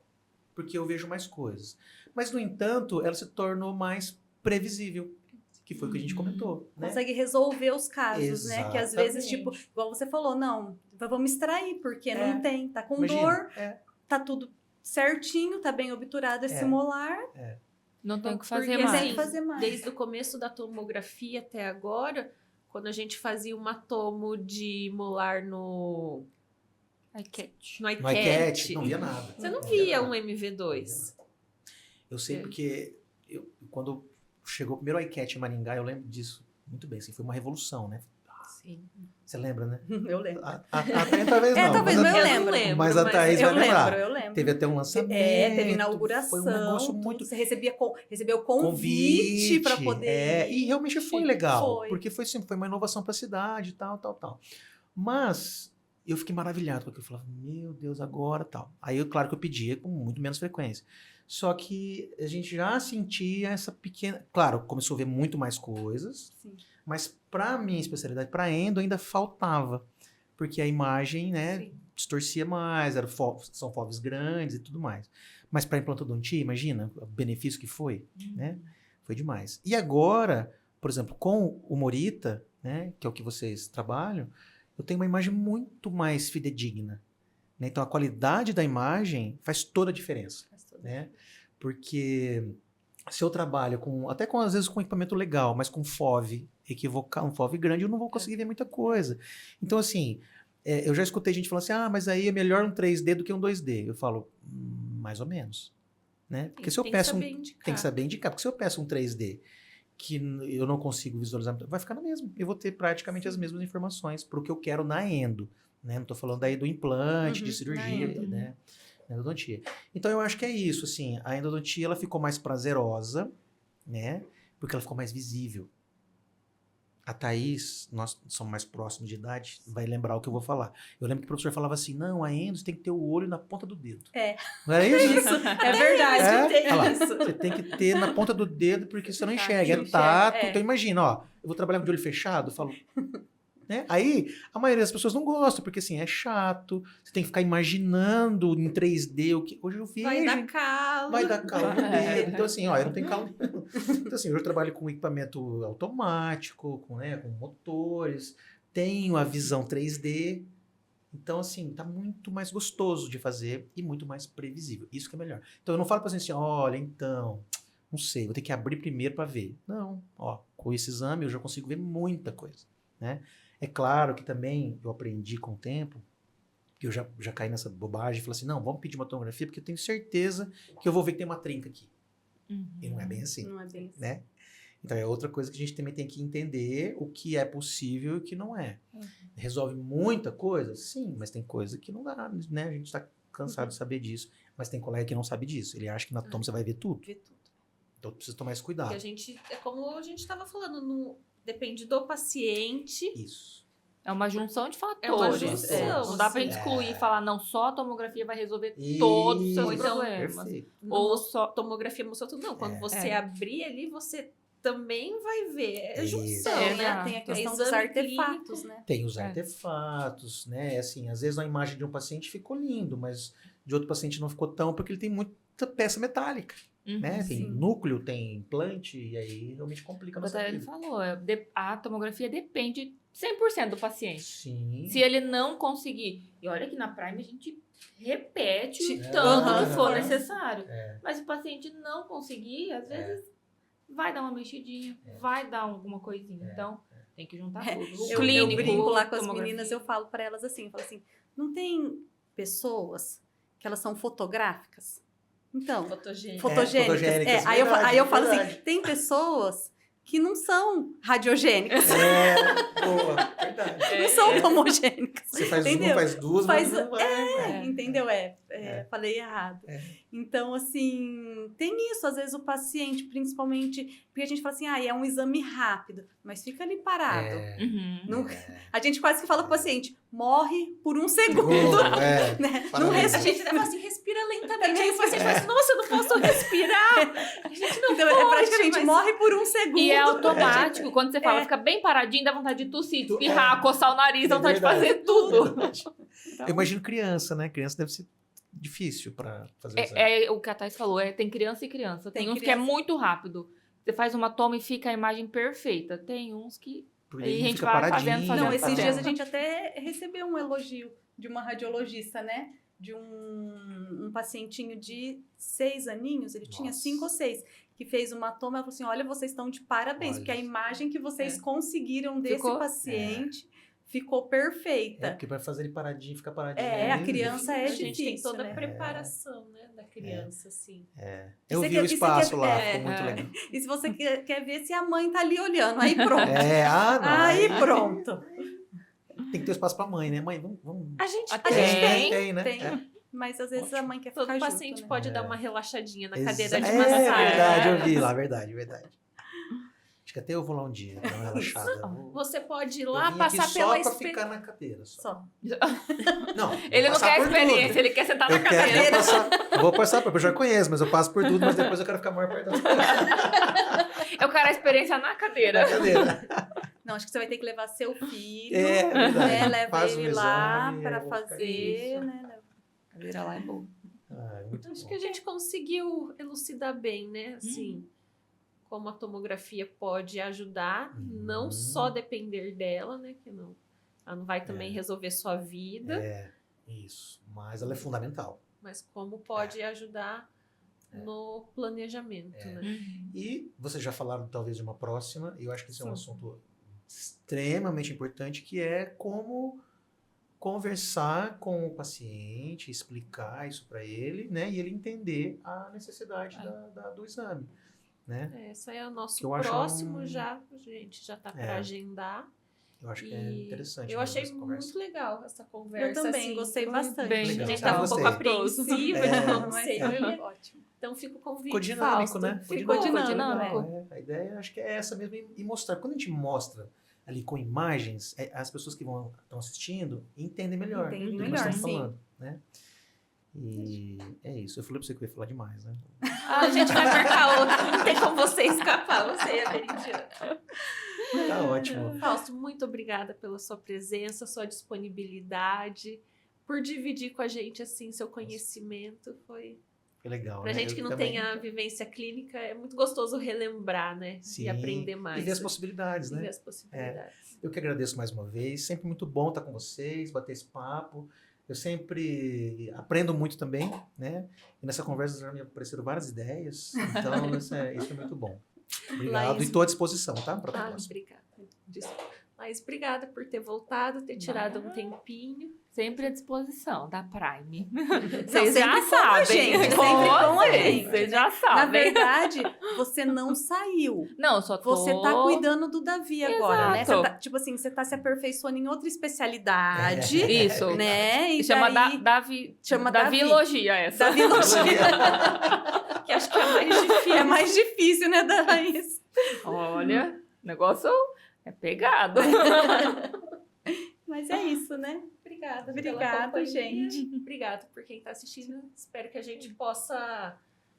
porque eu vejo mais coisas. Mas, no entanto, ela se tornou mais previsível, que foi o que a gente comentou. Né? Consegue resolver os casos, né? Que às vezes, Exatamente. tipo, igual você falou, não, vamos extrair, porque não tem, tá com Imagina, dor, tá tudo certinho, tá bem obturado esse molar. Não tem o que fazer Porque, mais. Tem que fazer mais. Desde o começo da tomografia até agora, quando a gente fazia uma tomo de molar no iCat. No iCat, não via nada. Você não via um MV2. Eu sei porque quando chegou o primeiro iCat em Maringá, eu lembro disso muito bem. Assim, foi uma revolução, né? Sim. Você lembra, né? Eu lembro. A Thaís talvez não. Talvez, mas mas eu não lembro. lembro. Mas a Thaís Eu vai lembrar. lembro. Teve até um lançamento. Teve inauguração. Foi um negócio tudo. muito... Você recebeu o convite para poder... E realmente foi legal. Foi. Porque foi uma inovação para a cidade e tal. Mas eu fiquei maravilhado com aquilo. Eu falava, meu Deus, agora tal. Aí, claro que eu pedia com muito menos frequência. Só que a gente já sentia essa pequena... Claro, começou a ver muito mais coisas. Sim. Mas para minha especialidade, para endo, ainda faltava. Porque a imagem, né, distorcia mais, são FOVs grandes e tudo mais. Mas para implantodontia, imagina o benefício que foi, né? Foi demais. E agora, por exemplo, com o Morita, né, que é o que vocês trabalham, eu tenho uma imagem muito mais fidedigna. Né? Então, a qualidade da imagem faz toda a diferença. Né? Porque se eu trabalho às vezes com equipamento legal, mas com FOV equivocar, um FOV grande, eu não vou conseguir ver muita coisa. Então, assim, eu já escutei gente falando assim, mas aí é melhor um 3D do que um 2D. Eu falo, mais ou menos. Né? Porque se eu peço tem que saber indicar. Porque se eu peço um 3D que eu não consigo visualizar, vai ficar na mesma. Eu vou ter praticamente as mesmas informações para o que eu quero na endo. Né? Não estou falando aí do implante, de cirurgia, né? Endodontia. Então, eu acho que é isso, assim, a endodontia, ela ficou mais prazerosa, né, porque ela ficou mais visível. A Thaís, nós somos mais próximos de idade, vai lembrar o que eu vou falar. Eu lembro que o professor falava assim, não, a endo, você tem que ter o olho na ponta do dedo. Não era isso? É verdade, tem isso. Você tem que ter na ponta do dedo, porque você não enxerga, é tato. Então, imagina, eu vou trabalhar de olho fechado, eu falo... Né? Aí, a maioria das pessoas não gosta, porque assim, é chato, você tem que ficar imaginando em 3D o que... Hoje eu vejo... Vai dar calo. Vai dar calo no dedo. Então assim, eu não tenho calo. Então assim, hoje eu trabalho com equipamento automático, com motores, tenho a visão 3D. Então assim, tá muito mais gostoso de fazer e muito mais previsível. Isso que é melhor. Então eu não falo para você assim, olha, então, não sei, vou ter que abrir primeiro para ver. Não, com esse exame eu já consigo ver muita coisa, né? É claro que também eu aprendi com o tempo, que eu já caí nessa bobagem e falei assim, não, vamos pedir uma tomografia porque eu tenho certeza que eu vou ver que tem uma trinca aqui. E não é bem assim. Não é bem assim. Né? Então é outra coisa que a gente também tem que entender o que é possível e o que não é. Resolve muita coisa? Sim, mas tem coisa que não dá, né? A gente está cansado de saber disso. Mas tem colega que não sabe disso. Ele acha que na toma você vai ver tudo. Então precisa tomar esse cuidado. Porque é como a gente estava falando, depende do paciente. Isso. É uma junção de fatores. É uma junção, Não dá pra gente excluir e falar, não, só a tomografia vai resolver todos os seus Isso, problemas. perfeito. Ou só tomografia mostrou tudo. Não, quando você É. abrir ali, você também vai ver. É Isso. junção, né? Tem a questão É dos exame artefatos, né? Tem os É. artefatos, né? Assim, às vezes a imagem de um paciente ficou lindo, mas de outro paciente não ficou tão, porque ele tem muita peça metálica, né? Tem Sim. núcleo, tem implante, e aí realmente complica a A nossa Natália vida. falou, a tomografia depende 100% do paciente. Sim. Se ele não conseguir, e olha que na Prime a gente repete o É. tanto Aham. que for necessário. É. Mas se o paciente não conseguir, às vezes vai dar uma mexidinha, vai dar alguma coisinha. Então, tem que juntar tudo. O Eu clínico, brinco lá com as tomografia. meninas, eu falo para elas assim, eu falo assim, não tem pessoas que elas são fotográficas? Então, Fotogênica. fotogênicas. fotogênicas, Aí eu verdade, falo assim, verdade. tem pessoas que não são radiogênicas, É, boa, verdade. não são tomogênicas. Você faz Entendeu? uma, faz duas, Faz- mas não vai. Entendeu? Falei errado. É. Então, assim, tem isso. Às vezes o paciente, principalmente, porque a gente fala assim, é um exame rápido, mas fica ali parado. Uhum. Não- A gente quase que fala pro paciente, morre por um segundo. Né? Não Parabéns. A gente até fala assim, respira lentamente. Aí o paciente fala assim, nossa, eu não posso respirar. A gente não Então, pode, praticamente mas- morre por um segundo. E é automático. Quando você fala, É. fica bem paradinho, dá vontade de tossir, de É. espirrar, coçar o nariz, dá É vontade de verdade. fazer tudo. Eu imagino criança, né? Criança deve ser difícil pra fazer o exame. É o que a Thais falou, tem criança e criança. Tem Tem uns que é criança. muito rápido. Você faz uma toma e fica a imagem perfeita. Tem uns que... Porque Aí ele a gente fica vai paradinho. fazendo, Não, esses fazendo. dias a gente até recebeu um elogio de uma radiologista, né? De um pacientinho de 6 aninhos, ele tinha Nossa. 5 ou 6, que fez uma toma. Ela falou assim: olha, vocês estão de parabéns, Olha. porque a imagem que vocês É. conseguiram desse Ficou- paciente ficou É, perfeita. porque vai fazer ele paradinho, ficar paradinho. É, a criança é A gente tem difícil, toda a né? preparação, né, da criança, assim. Eu Você vi quer- o e você espaço quer- lá, é, ficou muito é. legal. E se você quer ver se a mãe tá ali olhando, aí pronto. Não. Aí pronto. Tem que ter espaço pra mãe, né? Mãe, vamos. A gente Até- A gente Tem, tem, né? tem. É. Mas às vezes a mãe quer Todo ficar paciente junto, né? pode É. dar uma relaxadinha na Exa- cadeira de É massagem. verdade, eu vi lá, verdade. Acho que até eu vou lá um dia, dar uma relaxada. Você pode ir Eu lá, vim passar aqui pela só pra experiência. ficar na cadeira. Só. Só. Não, Ele não vou passar quer por experiência, tudo. ele quer sentar na Eu quero cadeira. eu vou passar, eu já conheço, mas eu passo por tudo, mas depois eu quero ficar mais perto da Eu quero a experiência na cadeira. cadeira. Não, acho que você vai ter que levar seu filho, É, verdade. né? Leva Faz o ele lá exame, para eu vou ficar fazer, isso. né? A cadeira lá é boa. Muito Acho bom. que a gente conseguiu elucidar bem, né? Assim, como a tomografia pode ajudar, não só depender dela, né? Que não, ela não vai também resolver sua vida, É, isso. Mas ela é fundamental. mas como pode ajudar no planejamento, né? E vocês já falaram talvez de uma próxima, e eu acho que esse é um Sim. assunto extremamente importante, que é como conversar com o paciente, explicar isso para ele, né? E ele entender a necessidade do exame, né? Esse é o nosso Eu acho próximo já, a gente já tá para É. agendar. Eu acho que E é interessante. eu mesmo achei essa conversa. muito legal essa conversa. Eu também assim, gostei foi bastante. bem A legal. gente Ah, tava um pouco gostei. apreensiva É. de como Mas seria. ótimo. Então fica o convite, Ficou dinâmico, Fausto. né? Ficou dinâmico, legal, né? A ideia acho que é essa mesmo, e mostrar. Quando a gente mostra ali com imagens, as pessoas que estão assistindo entendem melhor Entendem do que melhor, nós estamos sim. falando, né? E é isso. Eu falei pra você que eu ia falar demais, né? Ah, a gente vai marcar outra. Não tem como você escapar, você é veridiano. Tá ótimo. Fausto, muito obrigada pela sua presença, sua disponibilidade, por dividir com a gente assim seu conhecimento. Foi Foi legal, pra né? gente Eu que não também- tem a vivência clínica, é muito gostoso relembrar, né? Sim, E aprender mais. E ver as possibilidades, E né? ver as possibilidades. Eu que agradeço mais uma vez. Sempre muito bom estar com vocês, bater esse papo. Eu sempre aprendo muito também, né? E nessa conversa já me apareceram várias ideias. Então, isso é muito bom. Obrigado. Laís- E estou à disposição, tá? Para a Ah, próxima. obrigada. Desculpa. Mas obrigada por ter voltado, ter tirado um tempinho. Sempre à disposição da Prime. Não, Vocês sempre já com a sabem. gente, sempre com a Vocês, gente, Vocês né? já Na sabem. verdade, você não saiu. Não, eu só tô... Você tá cuidando do Davi agora, né? Exato. Você tá, tipo assim, você tá se aperfeiçoando em outra especialidade, Isso. né? E Chama daí, Davi... Chama Davi. Davilogia essa. Davilogia. Que acho que é mais difícil. É mais difícil, né, Daís? Olha, o negócio é pegado. Mas é isso, né? Obrigada. Obrigada, gente. Obrigada por quem está assistindo. Espero que a gente possa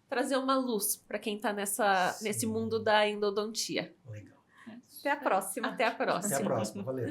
trazer uma luz para quem está nesse mundo da endodontia. Legal. Até a próxima. Até a próxima. Até a próxima. Valeu.